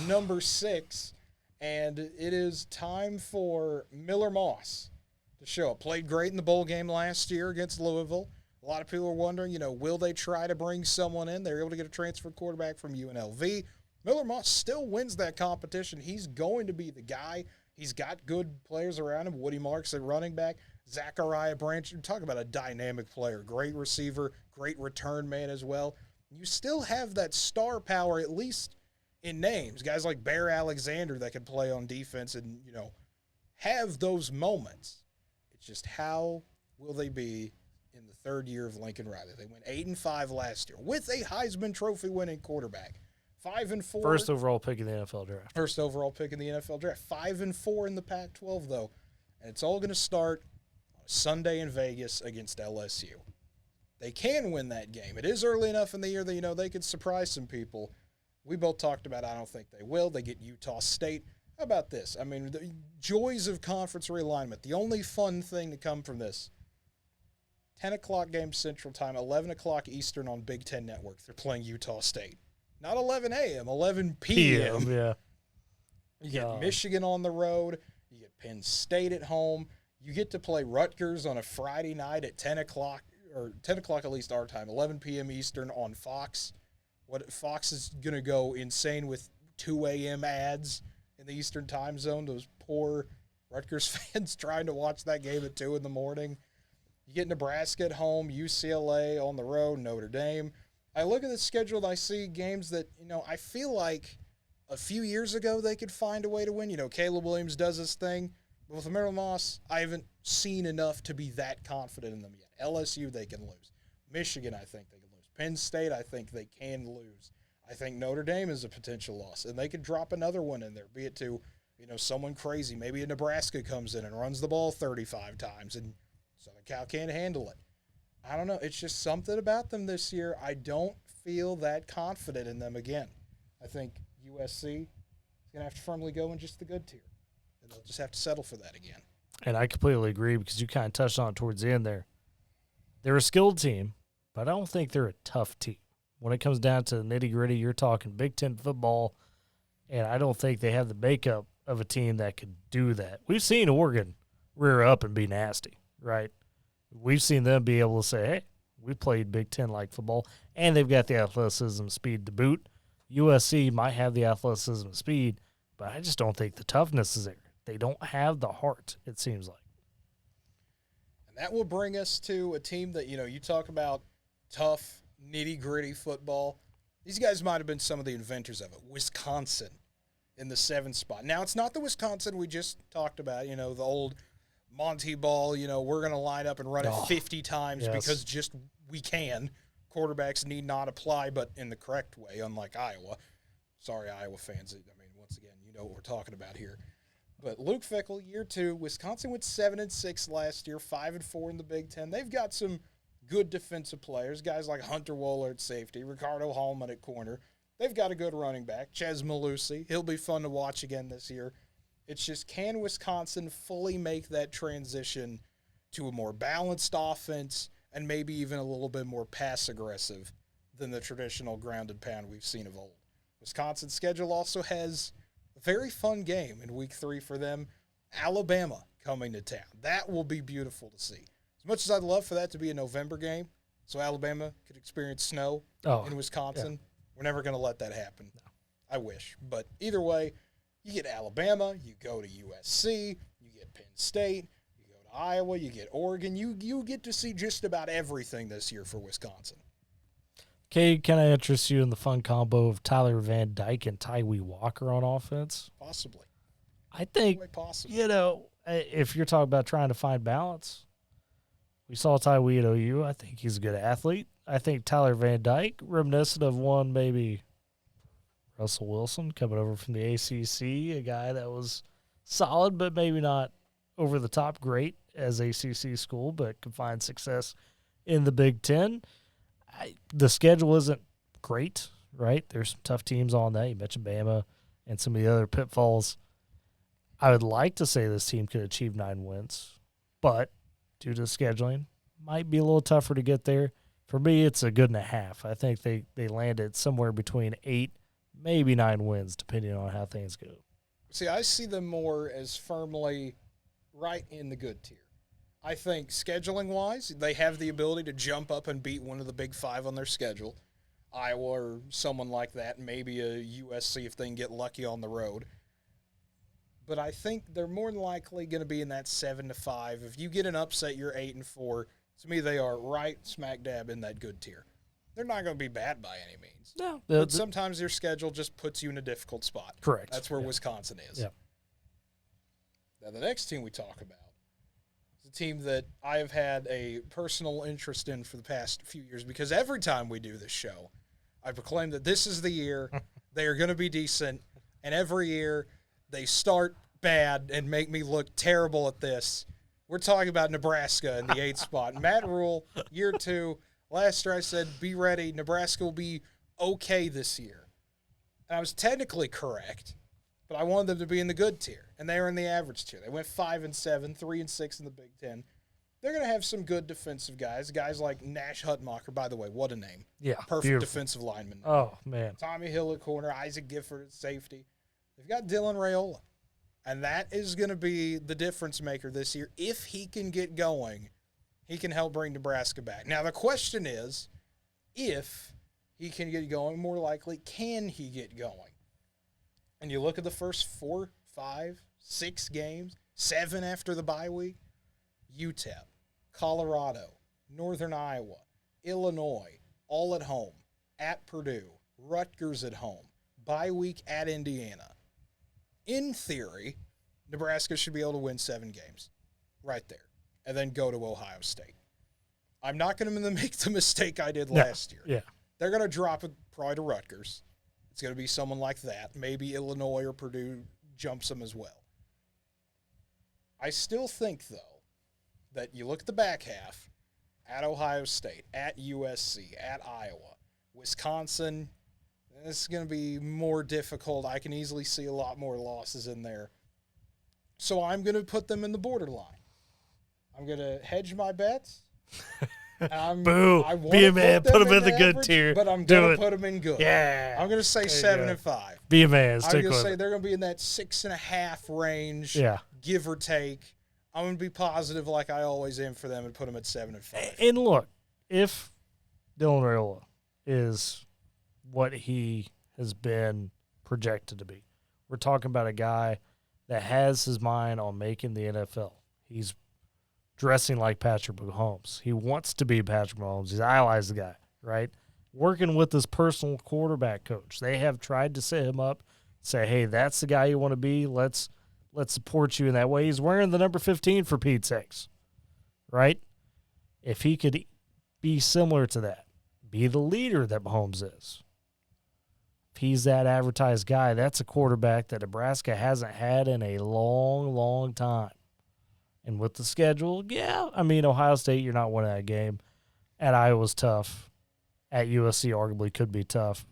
number 6, and it is time for Miller Moss to show up. Played great in the bowl game last year against Louisville. A lot of people are wondering, will they try to bring someone in? They're able to get a transfer quarterback from UNLV. Miller Moss still wins that competition. He's going to be the guy. He's got good players around him. Woody Marks at running back. Zachariah Branch. You're talking about a dynamic player. Great receiver. Great return man as well. You still have that star power, at least in names. Guys like Bear Alexander that can play on defense and, have those moments. It's just how will they be in the third year of Lincoln Riley? They went 8-5 last year with a Heisman Trophy winning quarterback. 5-4. First overall pick in the NFL draft. First overall pick in the NFL draft. 5-4 in the Pac-12 though, and it's all going to start on a Sunday in Vegas against LSU. They can win that game. It is early enough in the year that they could surprise some people. We both talked about I don't think they will. They get Utah State. How about this? I mean, the joys of conference realignment. The only fun thing to come from this, 10 o'clock game Central Time, 11 o'clock Eastern on Big Ten Network. They're playing Utah State. Not 11 a.m., 11 p.m. Yeah. You get Michigan on the road. You get Penn State at home. You get to play Rutgers on a Friday night at 10 o'clock, or 10 o'clock at least our time, 11 p.m. Eastern on Fox. Fox is going to go insane with 2 a.m. ads in the Eastern time zone. Those poor Rutgers fans trying to watch that game at 2 in the morning. You get Nebraska at home, UCLA on the road, Notre Dame. I look at the schedule and I see games that, I feel like a few years ago they could find a way to win. Caleb Williams does his thing. But with Miller Moss, I haven't seen enough to be that confident in them yet. LSU, they can lose. Michigan, I think they can lose. Penn State, I think they can lose. I think Notre Dame is a potential loss, and they could drop another one in there, be it to, someone crazy. Maybe a Nebraska comes in and runs the ball 35 times, and Southern Cal can't handle it. I don't know. It's just something about them this year. I don't feel that confident in them again. I think USC is going to have to firmly go in just the good tier, and they'll just have to settle for that again. And I completely agree because you kind of touched on it towards the end there. They're a skilled team, but I don't think they're a tough team. When it comes down to the nitty-gritty, you're talking Big Ten football, and I don't think they have the makeup of a team that could do that. We've seen Oregon rear up and be nasty, right? We've seen them be able to say, hey, we played Big Ten-like football, and they've got the athleticism speed to boot. USC might have the athleticism and speed, but I just don't think the toughness is there. They don't have the heart, it seems like. And that will bring us to a team that, you talk about tough, nitty-gritty football. These guys might have been some of the inventors of it. Wisconsin in the 7th spot. Now, it's not the Wisconsin we just talked about, the old Monty Ball, we're going to line up and run it 50 times because just we can. Quarterbacks need not apply, but in the correct way, unlike Iowa. Sorry, Iowa fans. Once again, you know what we're talking about here. But Luke Fickell, year 2, Wisconsin went 7-6 last year, 5-4 in the Big Ten. They've got some good defensive players, guys like Hunter Wohler at safety, Ricardo Hallman at corner. They've got a good running back, Ches Malusi. He'll be fun to watch again this year. It's just, can Wisconsin fully make that transition to a more balanced offense and maybe even a little bit more pass-aggressive than the traditional ground and pound we've seen of old? Wisconsin's schedule also has a very fun game in Week 3 for them, Alabama coming to town. That will be beautiful to see. As much as I'd love for that to be a November game, so Alabama could experience snow in Wisconsin, we're never going to let that happen. No. I wish. But either way, you get Alabama, you go to USC, you get Penn State, you go to Iowa, you get Oregon. You get to see just about everything this year for Wisconsin. Cade, can I interest you in the fun combo of Tyler Van Dyke and Tyree Walker on offense? Possibly. I think, possible. If you're talking about trying to find balance, we saw Tyree at OU. I think he's a good athlete. I think Tyler Van Dyke, reminiscent of one maybe Russell Wilson coming over from the ACC, a guy that was solid but maybe not over the top great as ACC school, but could find success in the Big Ten. The schedule isn't great, right? There's some tough teams on that. You mentioned Bama and some of the other pitfalls. I would like to say this team could achieve 9 wins, but due to scheduling, might be a little tougher to get there. For me, it's a good and a half. I think they landed somewhere between 8, maybe 9 wins, depending on how things go. See, I see them more as firmly right in the good tier. I think scheduling-wise, they have the ability to jump up and beat one of the Big Five on their schedule. Iowa or someone like that, maybe a USC if they can get lucky on the road. But I think they're more than likely going to be in that 7-5. If you get an upset, you're 8-4. To me, they are right smack dab in that good tier. They're not going to be bad by any means. No. But sometimes your schedule just puts you in a difficult spot. Correct. That's where Wisconsin is. Yeah. Now, the next team we talk about is a team that I have had a personal interest in for the past few years because every time we do this show, I proclaim that this is the year they are going to be decent, and every year they start bad and make me look terrible at this. We're talking about Nebraska in the 8th spot. Matt Rule, year 2. Last year I said, be ready. Nebraska will be okay this year. And I was technically correct, but I wanted them to be in the good tier, and they were in the average tier. They went 5-7, 3-6 in the Big Ten. They're going to have some good defensive guys like Nash Hutmacher. By the way, what a name. Yeah. Perfect beautiful. defensive lineman. Oh, man. Tommy Hill at corner, Isaac Gifford at safety. They've got Dylan Raiola. And that is going to be the difference maker this year. If he can get going, he can help bring Nebraska back. Now, the question is, if he can get going, more likely, can he get going? And you look at the first 4, 5, 6 games, 7 after the bye week, UTEP, Colorado, Northern Iowa, Illinois, all at home, at Purdue, Rutgers at home, bye week at Indiana. In theory, Nebraska should be able to win 7 games right there and then go to Ohio State. I'm not going to make the mistake I did last year. Yeah. They're going to drop it probably to Rutgers. It's going to be someone like that. Maybe Illinois or Purdue jumps them as well. I still think, though, that you look at the back half, at Ohio State, at USC, at Iowa, Wisconsin, this is going to be more difficult. I can easily see a lot more losses in there. So I'm going to put them in the borderline. I'm going to hedge my bets. Boo. Be a man. Put them in the good tier. But I'm going to put them in good. Yeah. I'm going to say 7-5. Be a man. I'm going to say they're going to be in that 6.5 range, give or take. I'm going to be positive like I always am for them and put them at 7-5. And look, if Dylan Raiola is what he has been projected to be, we're talking about a guy that has his mind on making the NFL. He's dressing like Patrick Mahomes. He wants to be Patrick Mahomes. He's idolized the guy, right? Working with his personal quarterback coach. They have tried to set him up, say, hey, that's the guy you want to be. Let's support you in that way. He's wearing the number 15 for Pete's sakes, right? If he could be similar to that, be the leader that Mahomes is. If he's that advertised guy, that's a quarterback that Nebraska hasn't had in a long, long time. And with the schedule, Ohio State, you're not winning that game. At Iowa's tough. At USC, arguably could be tough.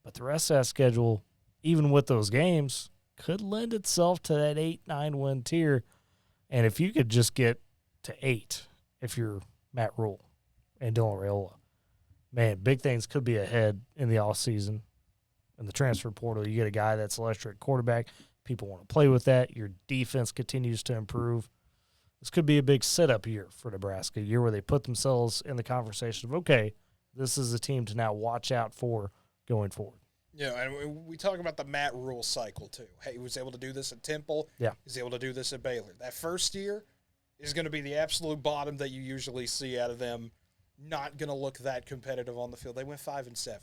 But the rest of that schedule, even with those games, could lend itself to that 8-9 win tier. And if you could just get to 8, if you're Matt Rule and Dylan Raiola, man, big things could be ahead in the offseason. In the transfer portal, you get a guy that's electric quarterback. People want to play with that. Your defense continues to improve. This could be a big setup year for Nebraska, a year where they put themselves in the conversation of, okay, this is a team to now watch out for going forward. Yeah, and we talk about the Matt Rule cycle, too. Hey, he was able to do this at Temple. Yeah. He's able to do this at Baylor. That first year is going to be the absolute bottom that you usually see out of them. Not going to look that competitive on the field. They went 5-7.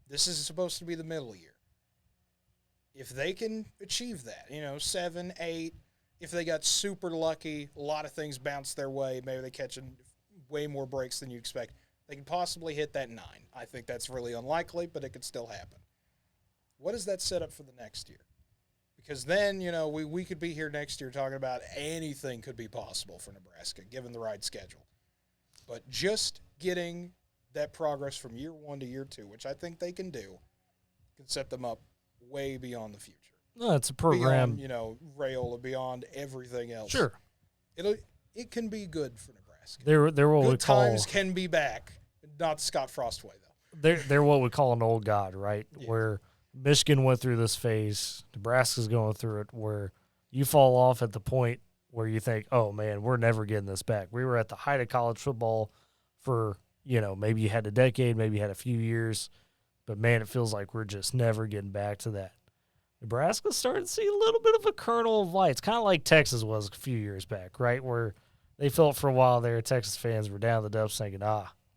This is supposed to be the middle year. If they can achieve that, 7, 8, if they got super lucky, a lot of things bounce their way, maybe they catch way more breaks than you expect, they could possibly hit that 9. I think that's really unlikely, but it could still happen. What does that set up for the next year? Because then, we could be here next year talking about anything could be possible for Nebraska, given the right schedule. But just getting that progress from year 1 to year 2, which I think they can do, can set them up way beyond the future. No, it's a program. Beyond, Raiola, beyond everything else. Sure. It can be good for Nebraska. They're what good we call times can be back. Not Scott Frost way, though. They're what we call an old god, right? Yeah. Where Michigan went through this phase, Nebraska's going through it, where you fall off at the point where you think, oh, man, we're never getting this back. We were at the height of college football for, maybe you had a decade, maybe you had a few years, but, man, it feels like we're just never getting back to that. Nebraska's starting to see a little bit of a kernel of light. It's kind of like Texas was a few years back, right, where they felt for a while there, Texas fans were down the depths thinking,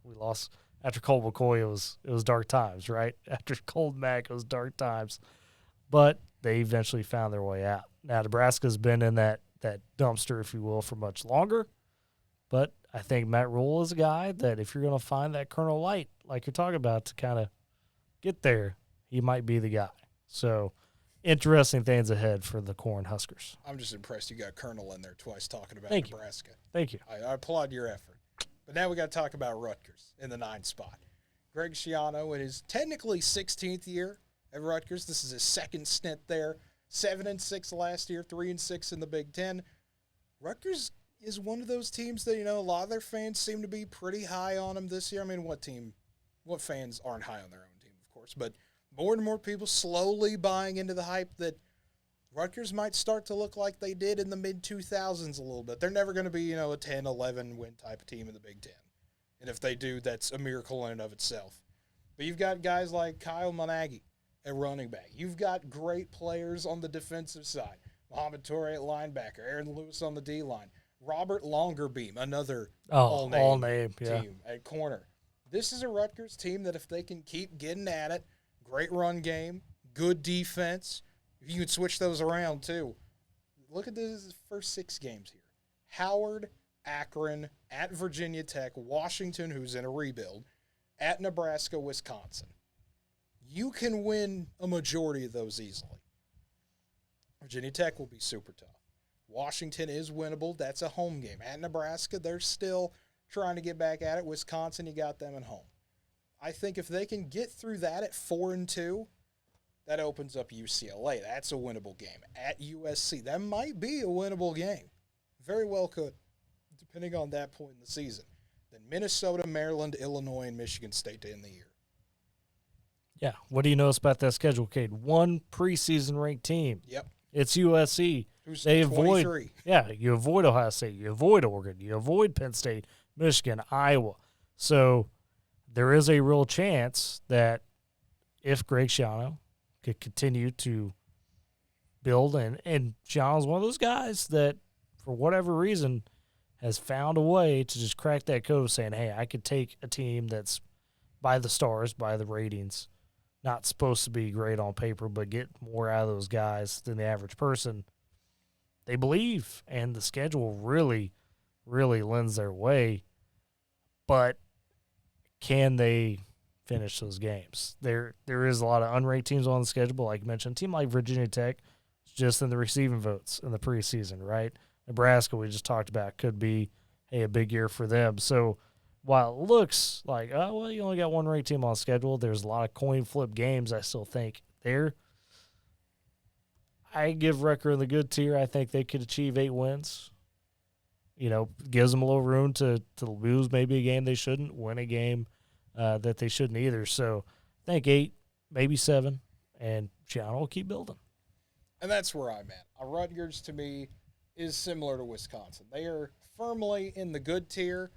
we lost. After Colt McCoy, it was dark times, right? After Colt Mack, it was dark times. But they eventually found their way out. Now, Nebraska's been in that dumpster, if you will, for much longer. But I think Matt Rule is a guy that if you're going to find that kernel of light, like you're talking about, to kind of get there, he might be the guy. So, interesting things ahead for the Cornhuskers. I'm just impressed you got Colonel in there twice talking about Thank Nebraska. You. Thank you. I applaud your effort. But now we got to talk about Rutgers in the 9th spot. Greg Schiano in his technically 16th year at Rutgers. This is his second stint there. 7-6 last year, 3-6 in the Big Ten. Rutgers is one of those teams that, a lot of their fans seem to be pretty high on them this year. I mean, what fans aren't high on their own team, of course, but more and more people slowly buying into the hype that Rutgers might start to look like they did in the mid-2000s a little bit. They're never going to be, a 10, 11 win type of team in the Big Ten. And if they do, that's a miracle in and of itself. But you've got guys like Kyle Monaghy at running back. You've got great players on the defensive side. Mohamed Toure at linebacker. Aaron Lewis on the D-line. Robert Longerbeam, another all-name team at corner. This is a Rutgers team that if they can keep getting at it, great run game, good defense, you can switch those around too. Look at this first 6 games here. Howard, Akron, at Virginia Tech, Washington, who's in a rebuild, at Nebraska, Wisconsin. You can win a majority of those easily. Virginia Tech will be super tough. Washington is winnable. That's a home game. At Nebraska, they're still trying to get back at it. Wisconsin, you got them at home. I think if they can get through that at 4-2, that opens up UCLA. That's a winnable game. At USC, that might be a winnable game. Very well could, depending on that point in the season. Then Minnesota, Maryland, Illinois, and Michigan State to end the year. Yeah. What do you notice about that schedule, Cade? One preseason ranked team. Yep. It's USC. Who's they 23. Avoid. Yeah. You avoid Ohio State. You avoid Oregon. You avoid Penn State, Michigan, Iowa. So there is a real chance that if Greg Schiano could continue to build, and Schiano's one of those guys that, for whatever reason, has found a way to just crack that code of saying, hey, I could take a team that's by the stars, by the ratings, not supposed to be great on paper, but get more out of those guys than the average person. They believe, and the schedule really, really lends their way. But can they finish those games? There is a lot of unranked teams on the schedule, like you mentioned. A team like Virginia Tech is just in the receiving votes in the preseason, right? Nebraska, we just talked about, could be, a big year for them. So while it looks like, you only got one ranked team on schedule, there's a lot of coin flip games I still think there. I give Rutgers in the good tier. I think they could achieve 8 wins. Gives them a little room to lose maybe a game they shouldn't, win a game that they shouldn't either. So I think 8, maybe 7, and Schiano will keep building. And that's where I'm at. Rutgers, to me, is similar to Wisconsin. They are firmly in the good tier,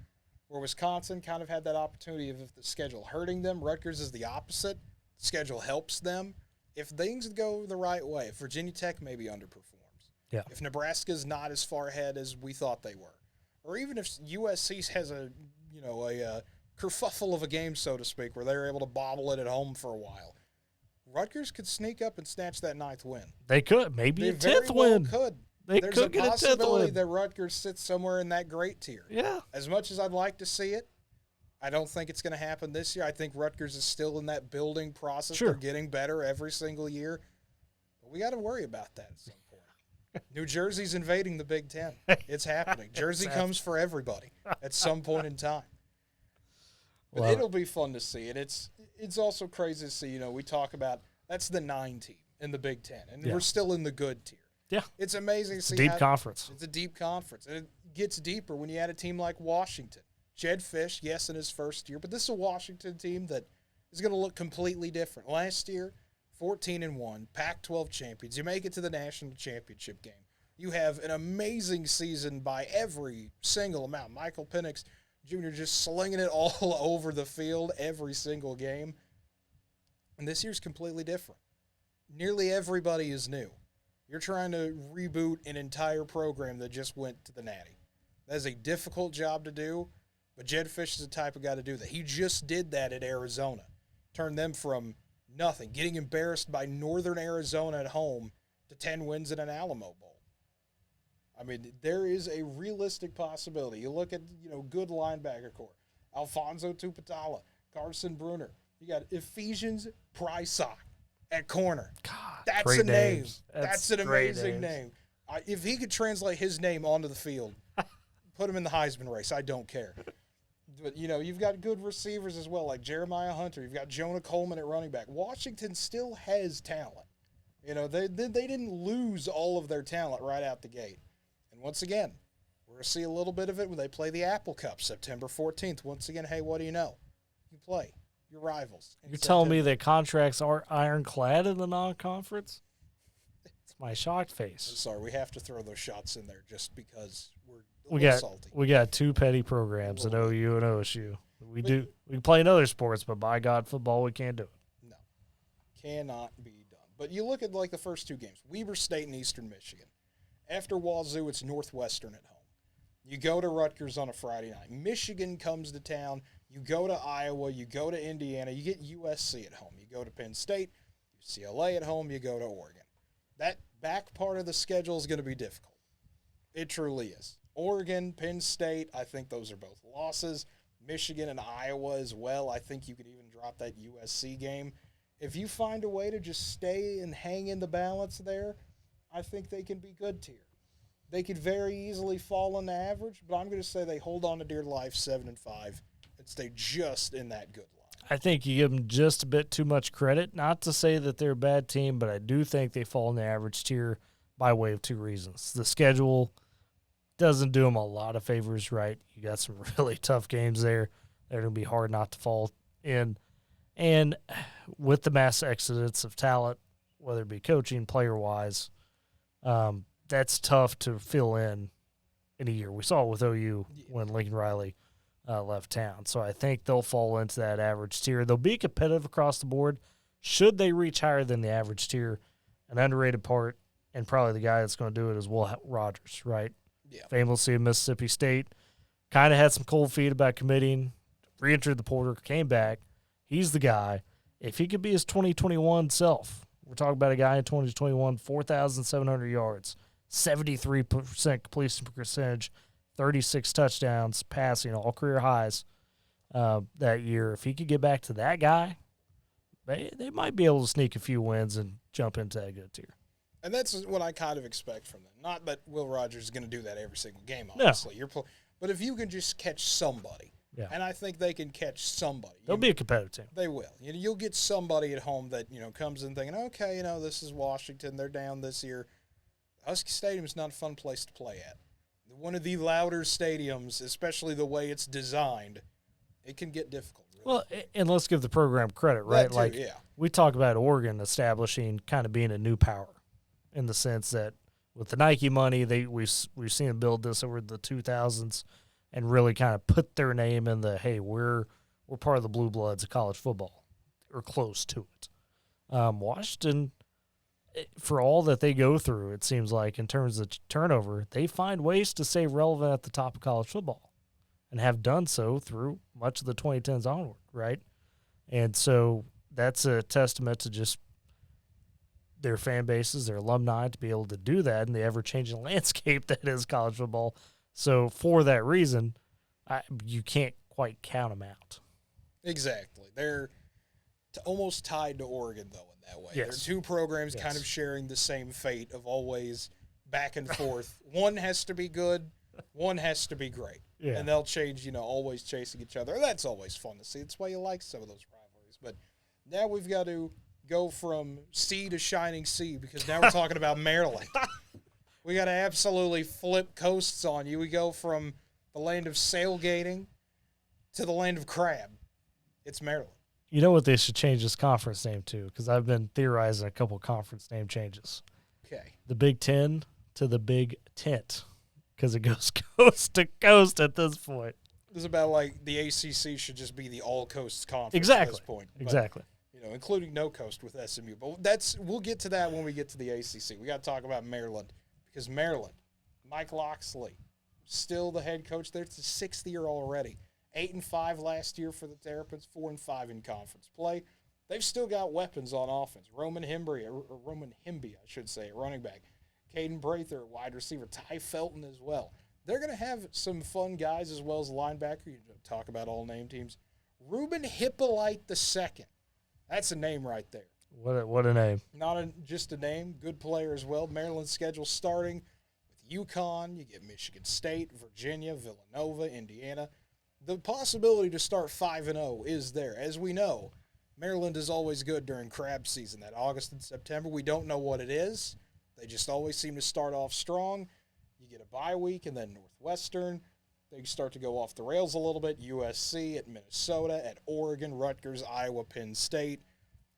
where Wisconsin kind of had that opportunity of the schedule hurting them. Rutgers is the opposite. The schedule helps them. If things go the right way, if Virginia Tech maybe underperforms, if Nebraska's not as far ahead as we thought they were, or even if USC has a kerfuffle of a game, so to speak, where they're able to bobble it at home for a while, Rutgers could sneak up and snatch that 9th win. They could. Maybe they a 10th win. Could. There's a get possibility that Rutgers sits somewhere in that great tier. Yeah. As much as I'd like to see it, I don't think it's going to happen this year. I think Rutgers is still in that building process. Sure. They're getting better every single year. But we got to worry about that at some point. New Jersey's invading the Big Ten. It's happening. Jersey comes for everybody at some point in time. But it'll be fun to see. And it's also crazy to see, we talk about that's the 9 team in the Big Ten. And we're still in the good tier. Yeah. It's amazing to see. Deep conference. It's a deep conference. And it gets deeper when you add a team like Washington. Jed Fish, yes, in his first year, but this is a Washington team that is going to look completely different. Last year, 14-1, Pac-12 champions. You make it to the national championship game. You have an amazing season by every single amount. Michael Penix Jr. just slinging it all over the field every single game. And this year's completely different. Nearly everybody is new. You're trying to reboot an entire program that just went to the Natty. That is a difficult job to do, but Jedd Fisch is the type of guy to do that. He just did that at Arizona. Turned them from nothing, getting embarrassed by Northern Arizona at home, to 10 wins in an Alamo Bowl. I mean, there is a realistic possibility. You look at, good linebacker core. Alfonso Tupatala, Carson Bruner. You got Ephesians Prysock at corner. God, that's a name. names. That's an amazing name. If he could translate his name onto the field, put him in the Heisman race, I don't care. But, you've got good receivers as well, like Jeremiah Hunter. You've got Jonah Coleman at running back. Washington still has talent. They didn't lose all of their talent right out the gate. And once again, we're going to see a little bit of it when they play the Apple Cup, September 14th. Once again, hey, what do you know? You play your rivals. You're telling me that contracts are ironclad in the non-conference? It's my shocked face. I'm sorry, we have to throw those shots in there just because we're salty. We got two petty programs at OU and OSU. We can play in other sports, but by God, football, we can't do it. No, cannot be done. But you look at the first two games, Weber State and Eastern Michigan. After Wazoo, it's Northwestern at home. You go to Rutgers on a Friday night. Michigan comes to town. You go to Iowa. You go to Indiana. You get USC at home. You go to Penn State, UCLA at home. You go to Oregon. That back part of the schedule is going to be difficult. It truly is. Oregon, Penn State, I think those are both losses. Michigan and Iowa as well. I think you could even drop that USC game. If you find a way to just stay and hang in the balance there, I think they can be good tier. They could very easily fall on the average, but I'm going to say they hold on to dear life 7-5 and stay just in that good line. I think you give them just a bit too much credit. Not to say that they're a bad team, but I do think they fall in the average tier by way of two reasons. The schedule doesn't do them a lot of favors, right? You got some really tough games there. They're going to be hard not to fall in. And with the mass exodus of talent, whether it be coaching, player-wise, that's tough to fill in a year. We saw it with OU when Lincoln Riley left town. So I think they'll fall into that average tier. They'll be competitive across the board. Should they reach higher than the average tier, an underrated part, and probably the guy that's going to do it is Will Rogers, right? Yeah. Famously at Mississippi State. Kind of had some cold feet about committing, re-entered the portal, came back. He's the guy. If he could be his 2021 self, we're talking about a guy in 2021, 4,700 yards, 73% completion percentage, 36 touchdowns, passing, all career highs that year. If he could get back to that guy, they might be able to sneak a few wins and jump into that good tier. And that's what I kind of expect from them. Not that Will Rogers is going to do that every single game, obviously. No. But if you can just catch somebody, and I think they can catch somebody. They'll be a competitive team. They will. You'll get somebody at home that, comes in thinking, okay, this is Washington. They're down this year. Husky Stadium is not a fun place to play at. One of the louder stadiums, especially the way it's designed, it can get difficult. Really. Well, and let's give the program credit, right? That too, we talk about Oregon establishing kind of being a new power in the sense that with the Nike money, we've seen them build this over the 2000s and really kind of put their name in the, hey, we're part of the blue bloods of college football or close to it. Washington, for all that they go through, it seems like in terms of turnover, they find ways to stay relevant at the top of college football and have done so through much of the 2010s onward, right? And so that's a testament to just their fan bases, their alumni, to be able to do that in the ever-changing landscape that is college football. So for that reason, you can't quite count them out. Exactly. They're almost tied to Oregon, though, in that way. Yes. They're two programs kind of sharing the same fate of always back and forth. One has to be good, one has to be great. Yeah. And they'll change, always chasing each other. That's always fun to see. It's why you like some of those rivalries. But now we've got to go from sea to shining sea because now we're talking about Maryland. We got to absolutely flip coasts on you. We go from the land of sailgating to the land of crab. It's Maryland. You know what they should change this conference name to? Because I've been theorizing a couple conference name changes. Okay. The Big Ten to the Big Tent because it goes coast to coast at this point. It's about like the ACC should just be the all-coast conference Exactly. at this point. But, Exactly. including no coast with SMU. But we'll get to that when we get to the ACC. We got to talk about Maryland because Maryland, Mike Locksley, still the head coach there. It's the 6th year already. 8-5 last year for the Terrapins, 4-5 in conference play. They've still got weapons on offense. Roman Himby, I should say, running back. Caden Prather, wide receiver. Ty Felton as well. They're going to have some fun guys as well as linebacker. You talk about all name teams. Ruben Hippolyte II. That's a name right there. What a name. Not just a name. Good player as well. Maryland's schedule starting with UConn. You get Michigan State, Virginia, Villanova, Indiana. The possibility to start 5-0 is there. As we know, Maryland is always good during crab season, that August and September. We don't know what it is. They just always seem to start off strong. You get a bye week, and then Northwestern. They start to go off the rails a little bit. USC at Minnesota, at Oregon, Rutgers, Iowa, Penn State.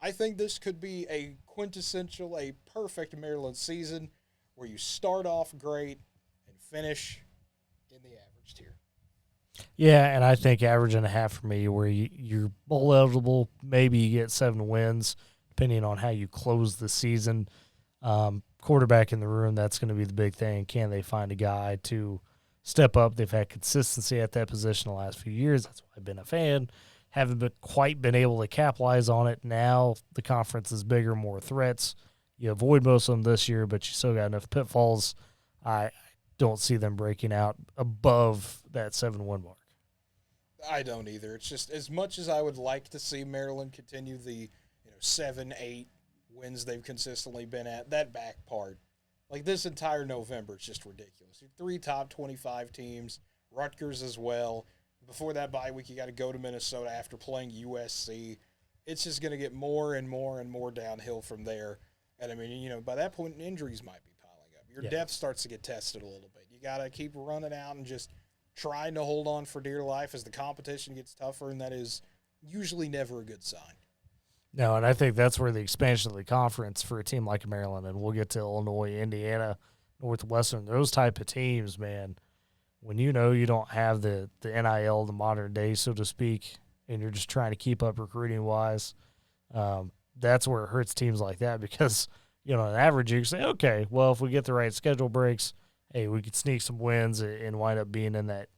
I think this could be a quintessential, a perfect Maryland season where you start off great and finish in the average tier. Yeah, and I think average and a half for me where you're bowl eligible. Maybe you get 7 wins, depending on how you close the season. Quarterback in the room, that's going to be the big thing. Can they find a guy to step up? They've had consistency at that position the last few years. That's why I've been a fan. Haven't quite been able to capitalize on it. Now the conference is bigger, more threats. You avoid most of them this year, but you still got enough pitfalls. I don't see them breaking out above that 7-win mark. I don't either. It's just as much as I would like to see Maryland continue the 7-8 wins they've consistently been at, that back part, like this entire November, is just ridiculous. 3 top 25 teams, Rutgers as well. Before that bye week, you got to go to Minnesota after playing USC. It's just going to get more and more and more downhill from there. And, I mean, by that point, injuries might be piling up. Your depth starts to get tested a little bit. You got to keep running out and just trying to hold on for dear life as the competition gets tougher, and that is usually never a good sign. No, and I think that's where the expansion of the conference for a team like Maryland, and we'll get to Illinois, Indiana, Northwestern, those type of teams, man, when you don't have the NIL, the modern day, so to speak, and you're just trying to keep up recruiting-wise, that's where it hurts teams like that because, on average, you can say, okay, well, if we get the right schedule breaks, hey, we could sneak some wins and wind up being in that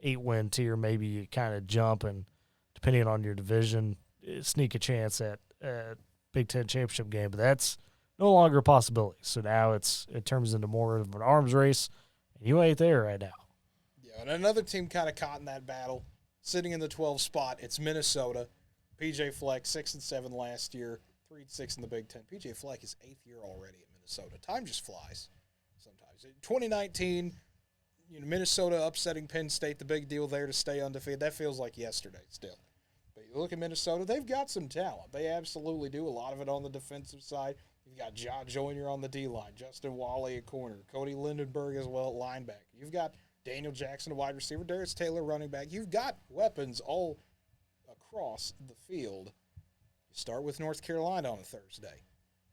8-win tier. Maybe you kind of jump and, depending on your division, sneak a chance at Big Ten championship game. But that's no longer a possibility. So now it turns into more of an arms race, and you ain't there right now. Yeah, and another team kind of caught in that battle, sitting in the 12th spot, it's Minnesota. PJ Fleck, 6-7 last year, 3-6 in the Big Ten. PJ Fleck is 8th year already at Minnesota. Time just flies sometimes. 2019, Minnesota upsetting Penn State, the big deal there to stay undefeated. That feels like yesterday still. But you look at Minnesota, they've got some talent. They absolutely do. A lot of it on the defensive side. You've got Ja Joyner on the D-line, Justin Wally at corner, Cody Lindenberg as well at linebacker. You've got Daniel Jackson, a wide receiver, Darius Taylor running back. You've got weapons all across the field. You start with North Carolina on a Thursday.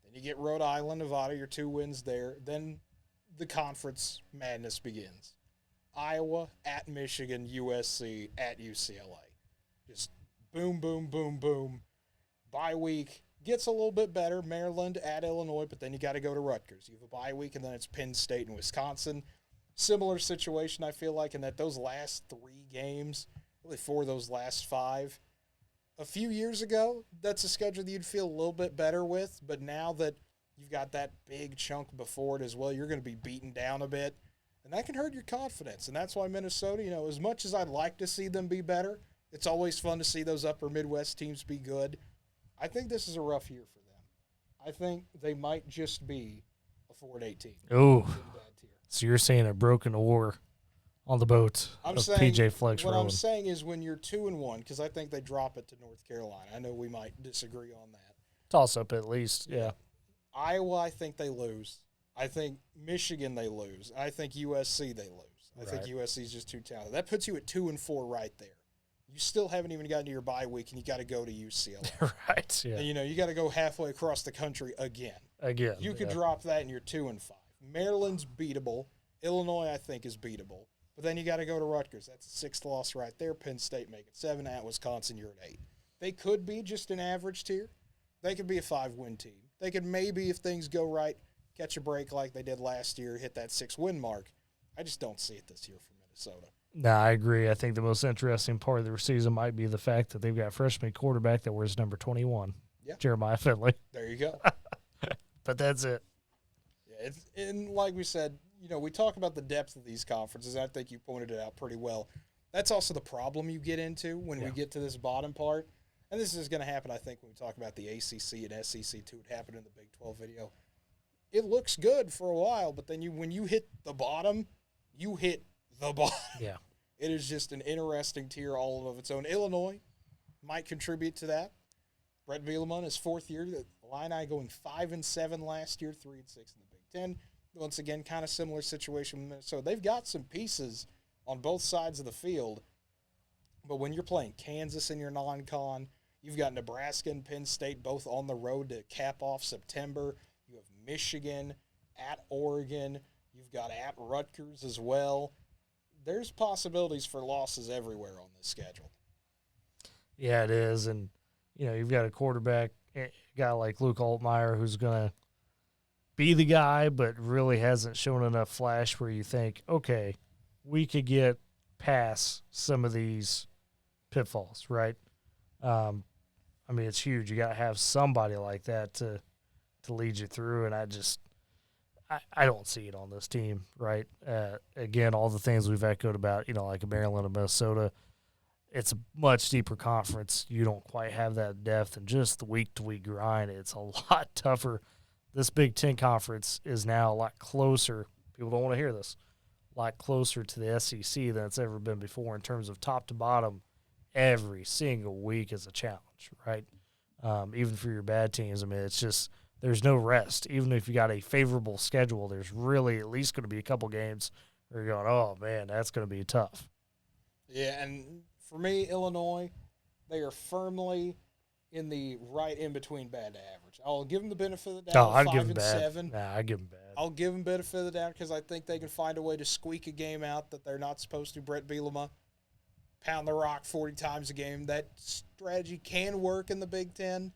Then you get Rhode Island, Nevada, your 2 wins there. Then the conference madness begins. Iowa, at Michigan, USC, at UCLA. Just boom, boom, boom, boom. Bye week gets a little bit better. Maryland, at Illinois, but then you got to go to Rutgers. You have a bye week, and then it's Penn State and Wisconsin. Similar situation, I feel like, in that those last 3 games, really 4 of those last 5, a few years ago, that's a schedule that you'd feel a little bit better with, but now that you've got that big chunk before it as well, you're going to be beaten down a bit, and that can hurt your confidence, and that's why Minnesota, as much as I'd like to see them be better, it's always fun to see those upper Midwest teams be good. I think this is a rough year for them. I think they might just be a 4-8 team. Ooh, so you're saying a broken oar on the boat of PJ Fleck's What rolling. I'm saying is when you're 2-1, because I think they drop it to North Carolina. I know we might disagree on that. Toss up at least, yeah. Iowa, I think they lose. I think Michigan, they lose. I think USC, they lose. I think USC is just too talented. That puts you at 2-4 right there. You still haven't even gotten to your bye week, and you got to go to UCLA. Right, yeah. And, you got to go halfway across the country again. You could drop that, and you're 2-5. Maryland's beatable. Illinois, I think, is beatable. But then you got to go to Rutgers. That's a 6th loss right there. Penn State make it 7. At Wisconsin, you're at 8. They could be just an average tier. They could be a 5-win team. They could maybe, if things go right, catch a break like they did last year, hit that 6-win mark. I just don't see it this year for Minnesota. No, I agree. I think the most interesting part of the season might be the fact that they've got a freshman quarterback that wears number 21, Jeremiah Finley. There you go. But that's it. Yeah, and like we said, we talk about the depth of these conferences. I think you pointed it out pretty well. That's also the problem you get into when we get to this bottom part. And this is going to happen, I think, when we talk about the ACC and SEC too. It happened in the Big 12 video. It looks good for a while, but then when you hit the bottom, you hit the bottom. Yeah. It is just an interesting tier all of its own. Illinois might contribute to that. Brett Bielema in his 4th year, the Illini going 5-7 last year, 3-6 in the Big 10. Once again, kind of similar situation with Minnesota. They've got some pieces on both sides of the field, but when you're playing Kansas in your non-con, you've got Nebraska and Penn State both on the road to cap off September. You have Michigan at Oregon. You've got at Rutgers as well. There's possibilities for losses everywhere on this schedule. Yeah, it is. And, you've got a quarterback, a guy like Luke Altmaier, who's going to be the guy, but really hasn't shown enough flash where you think, okay, we could get past some of these pitfalls, right? It's huge. You got to have somebody like that to lead you through, and I don't see it on this team, right? Again, all the things we've echoed about, like Maryland and Minnesota, it's a much deeper conference. You don't quite have that depth, and just the week-to-week grind, it's a lot tougher. This Big Ten conference is now a lot closer. People don't want to hear this. A lot closer to the SEC than it's ever been before in terms of top to bottom. Every single week is a challenge, right? Even for your bad teams. It's just there's no rest. Even if you got a favorable schedule, there's really at least going to be a couple games where you're going, oh, man, that's going to be tough. Yeah, and for me, Illinois, they are firmly in the right in between bad to average. I'll give them the benefit of the doubt. I'd give them bad. 5-7. Nah, I'd give them bad. I'll give them benefit of the doubt because I think they can find a way to squeak a game out that they're not supposed to. Brett Bielema, pound the rock 40 times a game. That strategy can work in the Big Ten,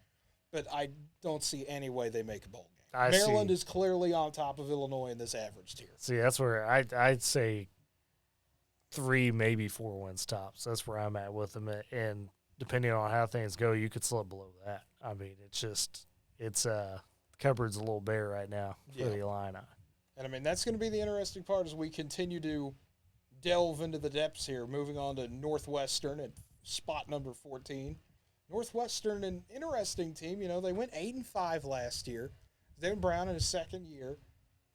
but I don't see any way they make a bowl game. Maryland is clearly on top of Illinois in this average tier. See, that's where I'd say 3, maybe 4 wins tops. That's where I'm at with them. And depending on how things go, you could slip below that. It's cupboard's a little bare right now for the Illini. And, that's going to be the interesting part as we continue to delve into the depths here. Moving on to Northwestern at spot number 14. Northwestern, an interesting team. They went 8-5 last year. David Brown in his 2nd year,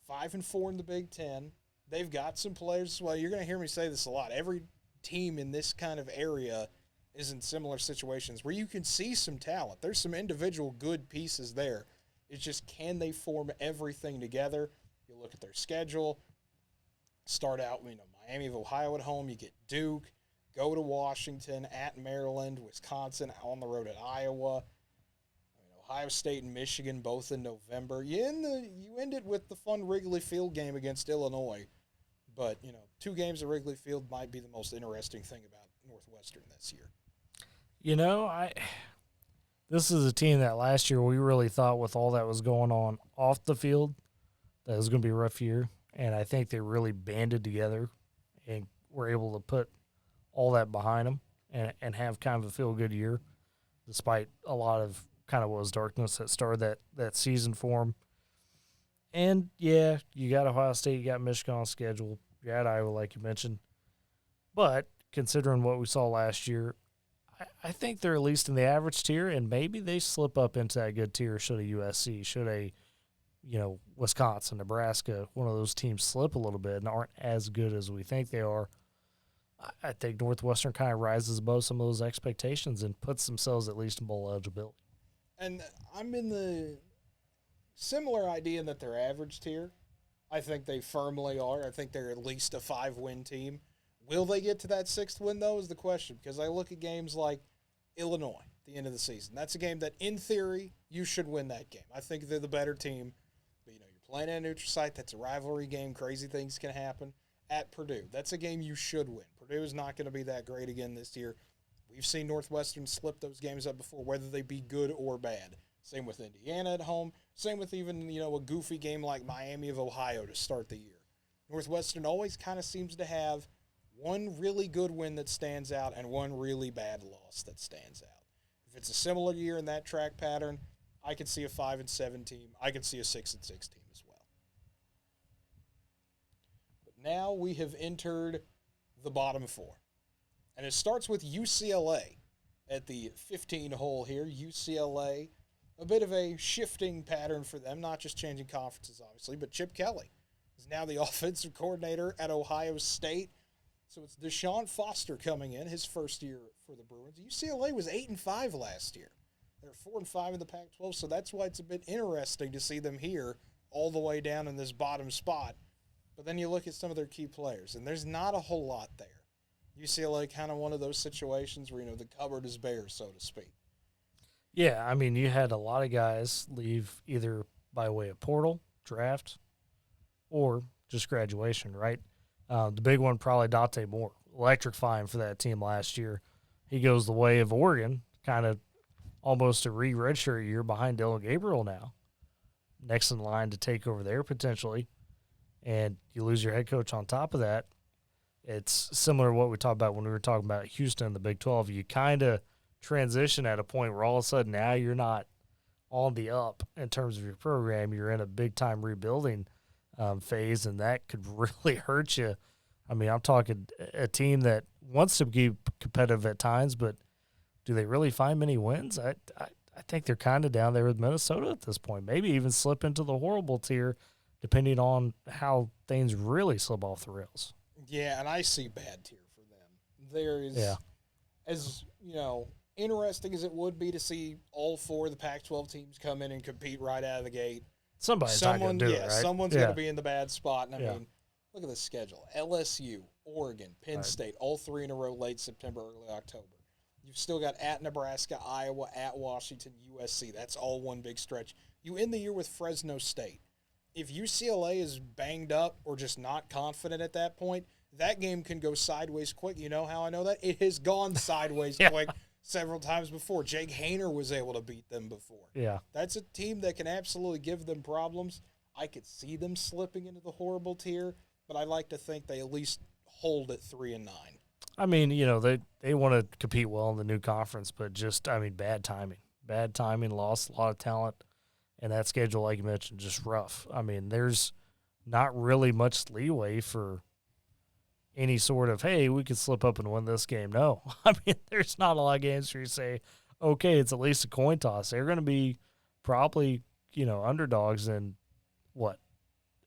5-4 in the Big Ten. They've got some players. Well, you're going to hear me say this a lot. Every team in this kind of area is in similar situations where you can see some talent. There's some individual good pieces there. It's just, can they form everything together? You look at their schedule, start out, Miami of Ohio at home, you get Duke, go to Washington, at Maryland, Wisconsin, on the road at Iowa, Ohio State and Michigan, both in November. You end it with the fun Wrigley Field game against Illinois. But, 2 games at Wrigley Field might be the most interesting thing about Northwestern this year. This is a team that last year we really thought with all that was going on off the field that it was going to be a rough year. And I think they really banded together and were able to put all that behind them and have kind of a feel-good year despite a lot of kind of what was darkness that started that season for them. And, yeah, you got Ohio State, you got Michigan on schedule, you got Iowa like you mentioned. But considering what we saw last year, I think they're at least in the average tier, and maybe they slip up into that good tier should a USC, should a Wisconsin, Nebraska, one of those teams slip a little bit and aren't as good as we think they are. I think Northwestern kind of rises above some of those expectations and puts themselves at least in bowl eligibility. And I'm in the similar idea in that they're average tier. I think they firmly are. I think they're at least a 5-win team. Will they get to that 6th win, though, is the question, because I look at games like Illinois at the end of the season. That's a game that, in theory, you should win that game. I think they're the better team. But, you're Playing at a neutral site, that's a rivalry game. Crazy things can happen. At Purdue, that's a game you should win. Purdue is not going to be that great again this year. We've seen Northwestern slip those games up before, whether they be good or bad. Same with Indiana at home. Same with even, a goofy game like Miami of Ohio to start the year. Northwestern always kind of seems to have one really good win that stands out and one really bad loss that stands out. If it's a similar year in that track pattern, I could see a 5-7 team. I could see a 6-6 team as well. But now we have entered the bottom four. And it starts with UCLA at the 15 hole here. UCLA, a bit of a shifting pattern for them, not just changing conferences, obviously, but Chip Kelly is now the offensive coordinator at Ohio State. So it's Deshaun Foster coming in, his first year for the Bruins. UCLA was 8-5 last year. They're 4-5 in the Pac-12, so that's why it's a bit interesting to see them here all the way down in this bottom spot. But then you look at some of their key players, and there's not a whole lot there. UCLA kind of one of those situations where, the cupboard is bare, so to speak. Yeah, I mean, you had a lot of guys leave either by way of portal, draft, or just graduation, right? The big one, probably Dante Moore, electrifying for that team last year. He goes the way of Oregon, kind of almost a redshirt year behind Dylan Gabriel now. Next in line to take over there potentially. And you lose your head coach on top of that. It's similar to what we talked about when we were talking about Houston in the Big 12. You kind of transition at a point where all of a sudden now you're not on the up in terms of your program. You're in a big-time rebuilding phase, and that could really hurt you. I mean, I'm talking a team that wants to be competitive at times, but do they really find many wins? I think they're kind of down there with Minnesota at this point. Maybe even slip into the horrible tier depending on how things really slip off the rails. Yeah, and I see bad tier for them. There is, as interesting as it would be to see all four of the Pac-12 teams come in and compete right out of the gate. Someone's not going to do it, right? Someone's going to be in the bad spot. And I mean, look at the schedule. LSU, Oregon, Penn State, all three in a row late September, early October. You've still got at Nebraska, Iowa, at Washington, USC. That's all one big stretch. You end the year with Fresno State. If UCLA is banged up or just not confident at that point, that game can go sideways quick. You know how I know that? It has gone sideways quick several times before. Jake Haener was able to beat them before. Yeah. That's a team that can absolutely give them problems. I could see them slipping into the horrible tier, but I like to think they at least hold at 3-9. I mean, they want to compete well in the new conference, but bad timing. Bad timing, lost a lot of talent, and that schedule, like you mentioned, just rough. I mean, there's not really much leeway for any sort of, hey, we could slip up and win this game. No. I mean, there's not a lot of games where you say, okay, it's at least a coin toss. They're going to be probably, underdogs in,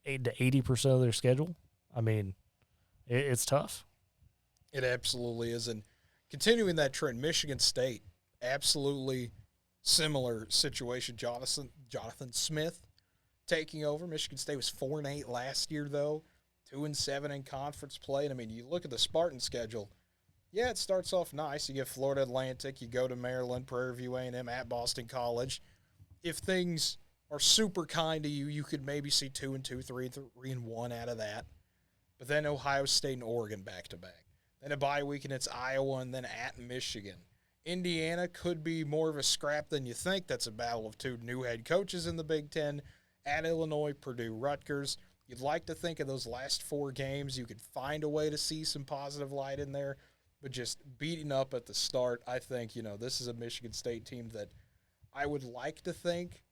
8 to 80% of their schedule? I mean, it's tough. It absolutely is. And continuing that trend, Michigan State, absolutely similar situation. Jonathan Smith taking over. Michigan State was 4-8 last year, though. 2-7 in conference play. And, I mean, you look at the Spartan schedule. Yeah, it starts off nice. You get Florida Atlantic. You go to Maryland, Prairie View A&M, at Boston College. If things are super kind to you, you could maybe see 2-2, 3-1 out of that. But then Ohio State and Oregon back-to-back. Then a bye week, and it's Iowa, and then at Michigan. Indiana could be more of a scrap than you think. That's a battle of two new head coaches in the Big Ten. At Illinois, Purdue, Rutgers. You'd like to think of those last four games, you could find a way to see some positive light in there. But just beating up at the start, I think, this is a Michigan State team that I would like to think,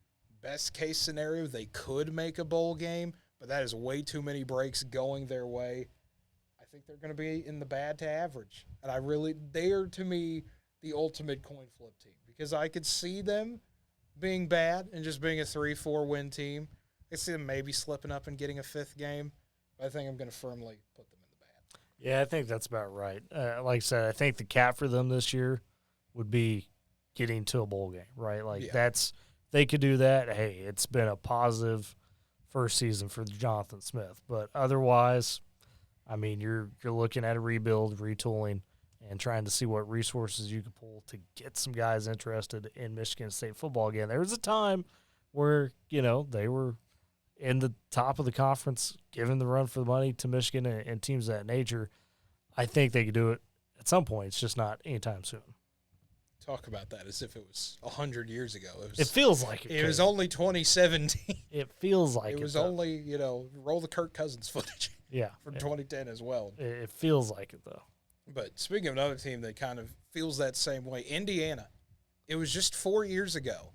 best case scenario, they could make a bowl game, but that is way too many breaks going their way. I think they're going to be in the bad to average. And they're, to me, the ultimate coin flip team because I could see them being bad and just being a 3-4 win team. I see them maybe slipping up and getting a fifth game, but I think I'm going to firmly put them in the bad. Yeah, I think that's about right. Like I said, I think the cap for them this year would be getting to a bowl game, right? They could do that. Hey, it's been a positive first season for Jonathan Smith, but otherwise, I mean, you're looking at a rebuild, retooling, and trying to see what resources you can pull to get some guys interested in Michigan State football again. There was a time where, they were in the top of the conference, giving the run for the money to Michigan and teams of that nature, I think they could do it at some point. It's just not anytime soon. Talk about that as if it was 100 years ago. It feels like it. It was only 2017. It feels like it was only, roll the Kirk Cousins footage. Yeah. From 2010 as well. It feels like it, though. But speaking of another team that kind of feels that same way, Indiana. It was just 4 years ago.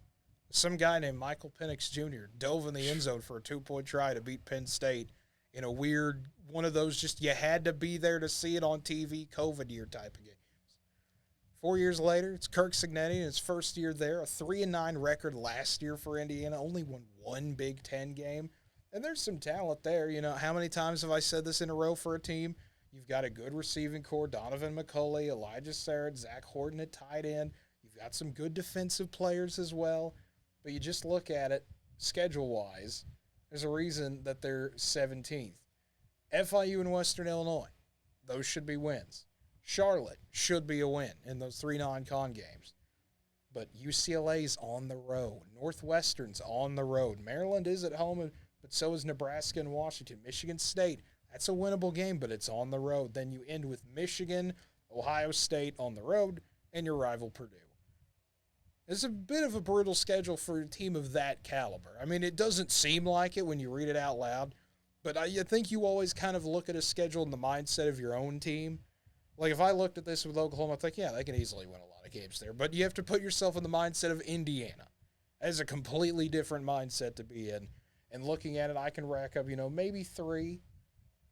Some guy named Michael Penix Jr. dove in the end zone for a 2-point try to beat Penn State in a weird one of those just you had to be there to see it on TV COVID year type of games. 4 years later, it's Kirk Cignetti in his first year there, a 3-9 record last year for Indiana, only won one Big Ten game. And there's some talent there. How many times have I said this in a row for a team? You've got a good receiving core, Donovan McCulley, Elijah Sarrett, Zach Horton at tight end. You've got some good defensive players as well. But you just look at it schedule-wise, there's a reason that they're 17th. FIU and Western Illinois, those should be wins. Charlotte should be a win in those 3 non-con games. But UCLA's on the road. Northwestern's on the road. Maryland is at home, but so is Nebraska and Washington. Michigan State, that's a winnable game, but it's on the road. Then you end with Michigan, Ohio State on the road, and your rival Purdue. It's a bit of a brutal schedule for a team of that caliber. I mean, it doesn't seem like it when you read it out loud, but I think you always kind of look at a schedule in the mindset of your own team. Like, if I looked at this with Oklahoma, I'd think, yeah, they can easily win a lot of games there. But you have to put yourself in the mindset of Indiana. That is a completely different mindset to be in. And looking at it, I can rack up, maybe 3,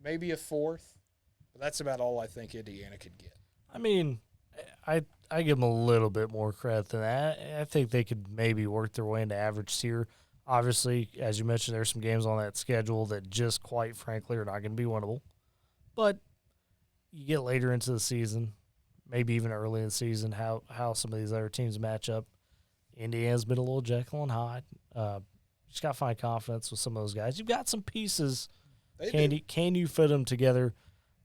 maybe a 4th. But that's about all I think Indiana could get. I mean, I give them a little bit more credit than that. I think they could maybe work their way into average tier. Obviously, as you mentioned, there's some games on that schedule that just quite frankly are not going to be winnable. But you get later into the season, maybe even early in the season, how some of these other teams match up. Indiana's been a little Jekyll and Hyde. Just got to find confidence with some of those guys. You've got some pieces. Can you fit them together?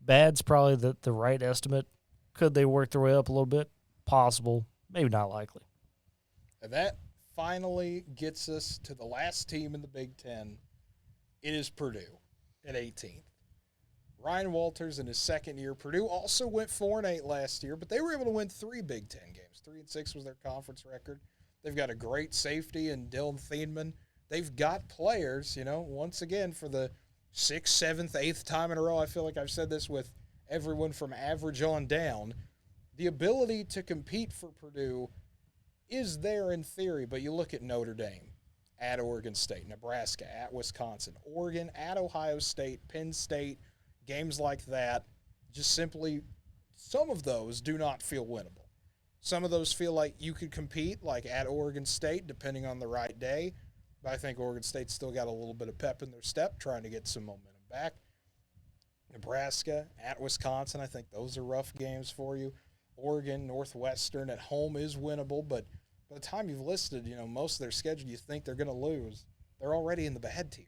Bad's probably the right estimate. Could they work their way up a little bit? Possible. Maybe not likely. And that finally gets us to the last team in the Big Ten. It is Purdue at 18th. Ryan Walters in his second year. Purdue also went 4-8 last year, but they were able to win 3 Big Ten games. 3-6 was their conference record. They've got a great safety in Dylan Thienman. They've got players, once again, for the 6th, 7th, 8th time in a row. I feel like I've said this with everyone from average on down. The ability to compete for Purdue is there in theory, but you look at Notre Dame, at Oregon State, Nebraska, at Wisconsin, Oregon, at Ohio State, Penn State, games like that, just simply some of those do not feel winnable. Some of those feel like you could compete, like at Oregon State, depending on the right day. But I think Oregon State's still got a little bit of pep in their step, trying to get some momentum back. Nebraska, at Wisconsin, I think those are rough games for you. Oregon, Northwestern at home is winnable, but by the time you've listed, most of their schedule you think they're going to lose, they're already in the bad tier.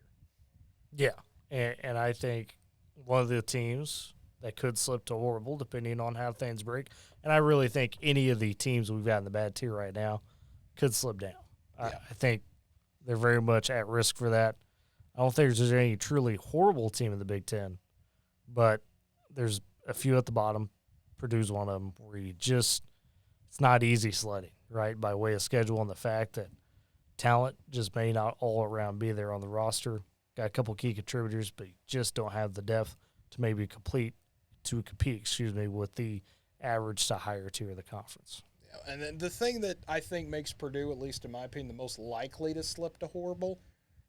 Yeah, and I think one of the teams that could slip to horrible, depending on how things break, and I really think any of the teams we've got in the bad tier right now could slip down. Yeah. I think they're very much at risk for that. I don't think there's any truly horrible team in the Big Ten, but there's a few at the bottom. Purdue's one of them where it's not easy sledding, right, by way of schedule and the fact that talent just may not all around be there on the roster. Got a couple key contributors, but you just don't have the depth to maybe compete with the average to higher tier of the conference. Yeah, and then the thing that I think makes Purdue, at least in my opinion, the most likely to slip to horrible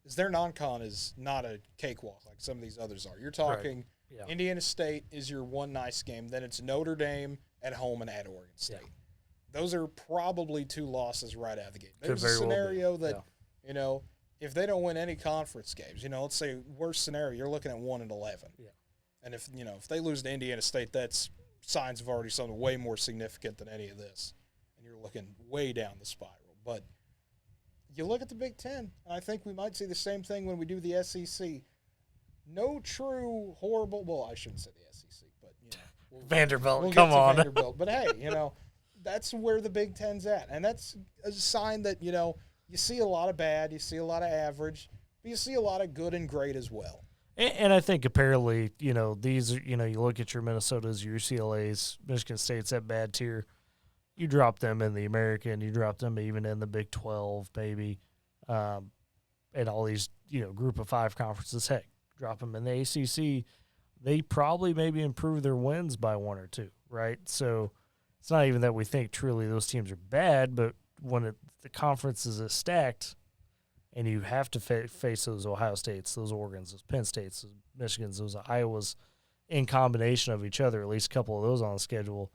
is their non-con is not a cakewalk like some of these others are. You're talking – yeah. Indiana State is your one nice game. Then it's Notre Dame at home and at Oregon State. Yeah. Those are probably 2 losses right out of the gate. There's a scenario that, if they don't win any conference games, let's say worst scenario, you're looking at 1-11. Yeah. And if they lose to Indiana State, that's signs of already something way more significant than any of this. And you're looking way down the spiral. But you look at the Big Ten, and I think we might see the same thing when we do the SEC. No true horrible – well, I shouldn't say the SEC, but, Vanderbilt, come on. Vanderbilt. But, hey, that's where the Big Ten's at. And that's a sign that, you see a lot of bad, you see a lot of average, but you see a lot of good and great as well. And I think apparently, these are, you look at your Minnesotas, your UCLA's, Michigan State's that bad tier. You drop them in the American, you drop them even in the Big 12, maybe, and all these, group of 5 conferences. Heck, drop them in the ACC. They probably maybe improve their wins by 1 or 2, right? So it's not even that we think truly those teams are bad, but when the conference is as stacked and you have to face those Ohio States, those Oregons, those Penn States, those Michigans, those Iowas in combination of each other, at least a couple of those on the schedule,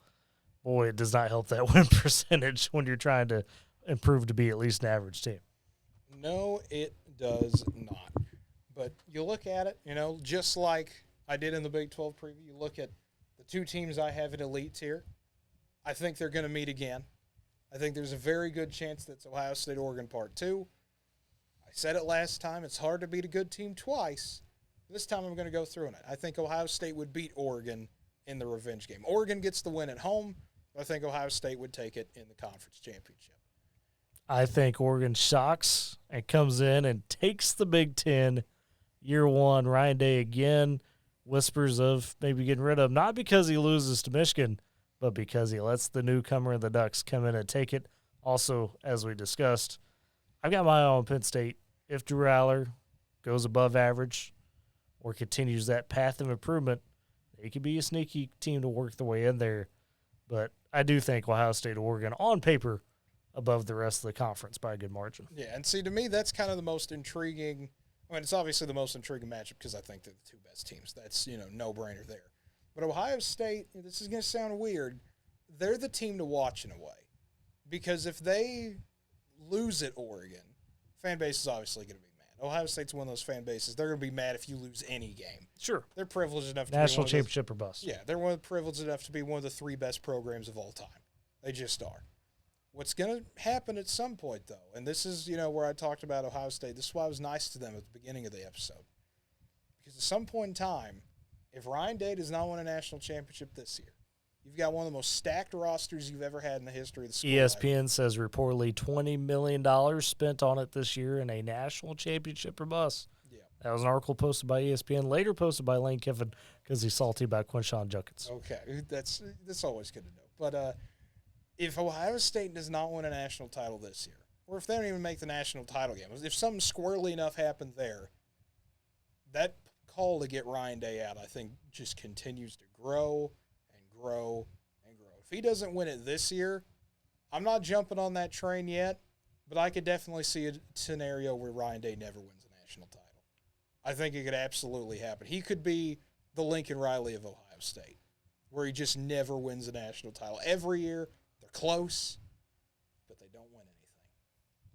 boy, it does not help that win percentage when you're trying to improve to be at least an average team. No, it does not. But you look at it, just like I did in the Big 12 preview, you look at the 2 teams I have in elite tier. I think they're going to meet again. I think there's a very good chance that's Ohio State, Oregon Part 2. I said it last time, it's hard to beat a good team twice. This time I'm going to go through it. I think Ohio State would beat Oregon in the revenge game. Oregon gets the win at home. I think Ohio State would take it in the conference championship. I think Oregon shocks and comes in and takes the Big Ten year 1. Ryan Day again, whispers of maybe getting rid of him, not because he loses to Michigan, but because he lets the newcomer and the Ducks come in and take it. Also, as we discussed, I've got my eye on Penn State. If Drew Aller goes above average or continues that path of improvement, they could be a sneaky team to work their way in there. But I do think Ohio State, Oregon, on paper, above the rest of the conference by a good margin. Yeah, and see, to me, that's kind of the most intriguing. I mean, it's obviously the most intriguing matchup because I think they're the 2 best teams. That's, no-brainer there. But Ohio State, this is going to sound weird, they're the team to watch in a way. Because if they lose at Oregon, fan base is obviously going to be mad. Ohio State's one of those fan bases. They're going to be mad if you lose any game. Sure. They're privileged enough to National be championship or bust. Yeah, they're privileged enough to be one of the 3 best programs of all time. They just are. What's going to happen at some point, though, and this is, where I talked about Ohio State. This is why I was nice to them at the beginning of the episode. Because at some point in time, if Ryan Day does not win a national championship this year, you've got one of the most stacked rosters you've ever had in the history of the school. ESPN says reportedly $20 million spent on it this year in a national championship or bust. Yeah. That was an article posted by ESPN, later posted by Lane Kiffin because he's salty about Quinshon Judkins. Okay, that's always good to know. But if Ohio State does not win a national title this year, or if they don't even make the national title game, if something squirrely enough happened there, that call to get Ryan Day out, I think, just continues to grow and grow and grow. If he doesn't win it this year, I'm not jumping on that train yet, but I could definitely see a scenario where Ryan Day never wins a national title. I think it could absolutely happen. He could be the Lincoln Riley of Ohio State, where he just never wins a national title. Every year, they're close, but they don't win anything.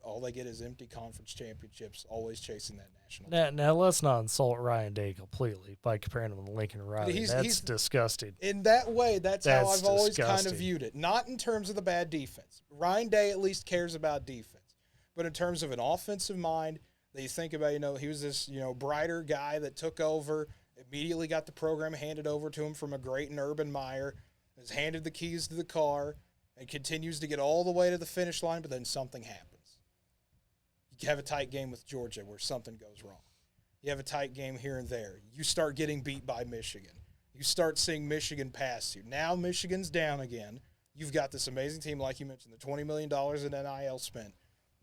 All they get is empty conference championships, always chasing that national title. Now, let's not insult Ryan Day completely by comparing him to Lincoln Riley. That's disgusting. In that way, that's how I've always kind disgusting. of viewed it. Not in terms of the bad defense. Ryan Day at least cares about defense. But in terms of an offensive mind, that you think about, he was this, brighter guy that took over, immediately got the program handed over to him from a great Urban Meyer, has handed the keys to the car, and continues to get all the way to the finish line, but then something happens. You have a tight game with Georgia where something goes wrong. You have a tight game here and there. You start getting beat by Michigan. You start seeing Michigan pass you. Now Michigan's down again. You've got this amazing team, like you mentioned, the $20 million in NIL spent.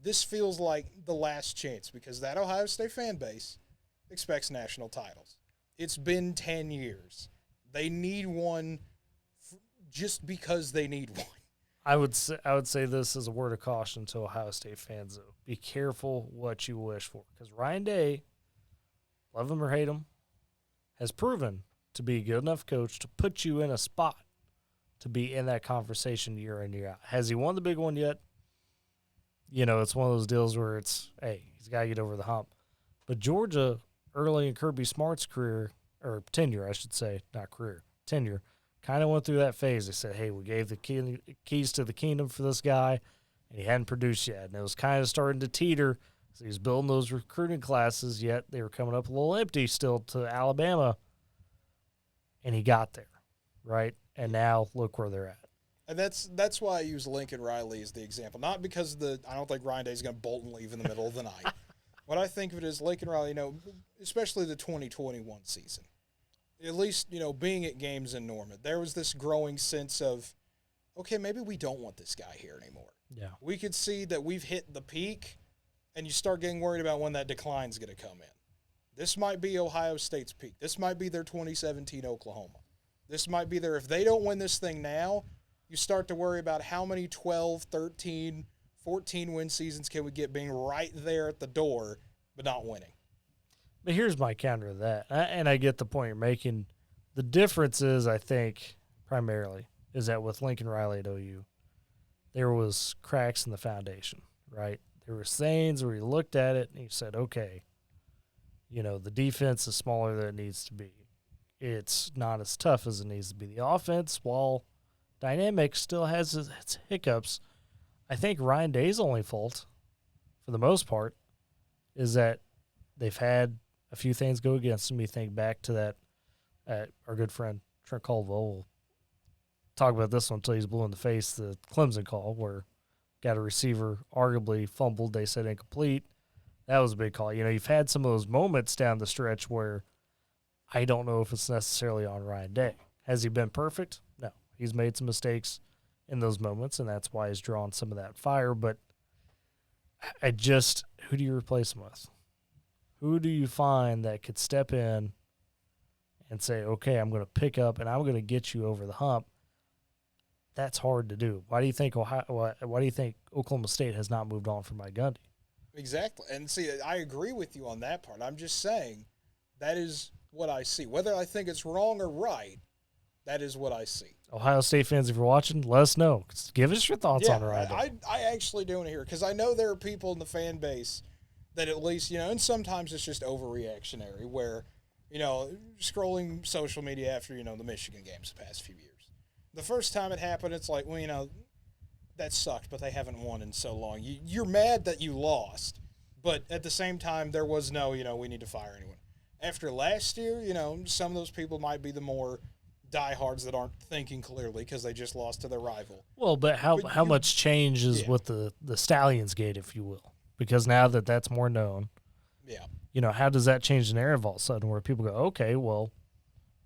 This feels like the last chance because that Ohio State fan base expects national titles. It's been 10 years. They need one just because they need one. I would say this as a word of caution to Ohio State fans, though. Be careful what you wish for. Because Ryan Day, love him or hate him, has proven to be a good enough coach to put you in a spot to be in that conversation year in, year out. Has he won the big one yet? It's one of those deals where it's, hey, he's got to get over the hump. But Georgia, early in Kirby Smart's career, or tenure, I should say, not career, tenure, kind of went through that phase. They said, hey, we gave the keys to the kingdom for this guy, and he hadn't produced yet. And it was kind of starting to teeter. So he was building those recruiting classes, yet they were coming up a little empty still to Alabama. And he got there, right? And now look where they're at. And that's why I use Lincoln Riley as the example. Not because I don't think Ryan Day is going to bolt and leave in the middle of the night. What I think of it is Lincoln Riley, especially the 2021 season, at least, being at games in Norman, there was this growing sense of, okay, maybe we don't want this guy here anymore. Yeah. We could see that we've hit the peak, and you start getting worried about when that decline is going to come in. This might be Ohio State's peak. This might be their 2017 Oklahoma. This might be if they don't win this thing now, you start to worry about how many 12, 13, 14 win seasons can we get being right there at the door, but not winning. But here's my counter to that, and I get the point you're making. The difference is, I think, primarily, is that with Lincoln Riley at OU, there was cracks in the foundation, right? There were things where you looked at it and you said, okay, the defense is smaller than it needs to be. It's not as tough as it needs to be. The offense, while dynamic, still has its hiccups. I think Ryan Day's only fault, for the most part, is that they've had a few things go against him. You think back to that, our good friend Trent Caldwell will talk about this one until he's blue in the face, the Clemson call where got a receiver arguably fumbled, they said incomplete. That was a big call. You've had some of those moments down the stretch where I don't know if it's necessarily on Ryan Day. Has he been perfect? No. He's made some mistakes in those moments, and that's why he's drawn some of that fire. But who do you replace him with? Who do you find that could step in and say, okay, I'm going to pick up and I'm going to get you over the hump? That's hard to do. Why do you think Oklahoma State has not moved on from Mike Gundy? Exactly. And see, I agree with you on that part. I'm just saying that is what I see. Whether I think it's wrong or right, that is what I see. Ohio State fans, if you're watching, let us know. Give us your thoughts on it right now. I actually do want to hear, because I know there are people in the fan base that at least, and sometimes it's just overreactionary where, scrolling social media after, the Michigan games the past few years. The first time it happened, it's like, well, that sucked, but they haven't won in so long. You're mad that you lost, but at the same time, there was no, we need to fire anyone. After last year, some of those people might be the more diehards that aren't thinking clearly because they just lost to their rival. Well, but how much change is with the Stallions gate, if you will? Because now that's more known. Yeah. How does that change the narrative all of a sudden where people go, okay, well,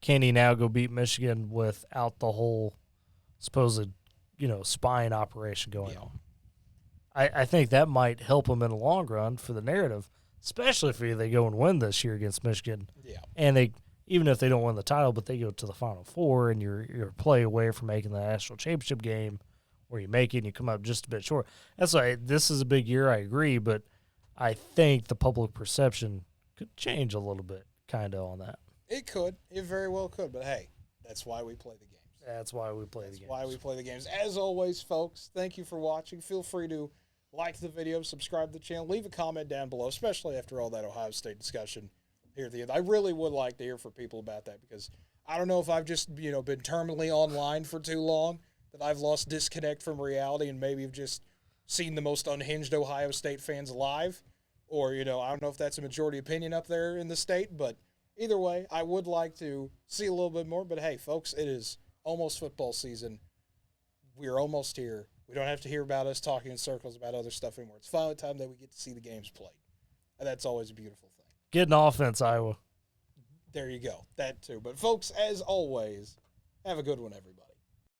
can he now go beat Michigan without the whole supposed, spying operation going on? I think that might help them in the long run for the narrative, especially if they go and win this year against Michigan. Yeah. And even if they don't win the title, but they go to the Final Four and you're a play away from making the national championship game, where you make it and you come up just a bit short. That's why this is a big year, I agree, but I think the public perception could change a little bit kind of on that. It could. It very well could. But, hey, that's why we play the games. That's why we play the games. That's why we play the games. As always, folks, thank you for watching. Feel free to like the video, subscribe to the channel, leave a comment down below, especially after all that Ohio State discussion here at the end. I really would like to hear from people about that because I don't know if I've just, been terminally online for too long, that I've lost disconnect from reality and maybe have just seen the most unhinged Ohio State fans live. Or, I don't know if that's a majority opinion up there in the state, but either way, I would like to see a little bit more. But, hey, folks, it is almost football season. We are almost here. We don't have to hear about us talking in circles about other stuff anymore. It's finally time that we get to see the games played. And that's always a beautiful thing. Get an offense, Iowa. There you go. That too. But, folks, as always, have a good one, everybody.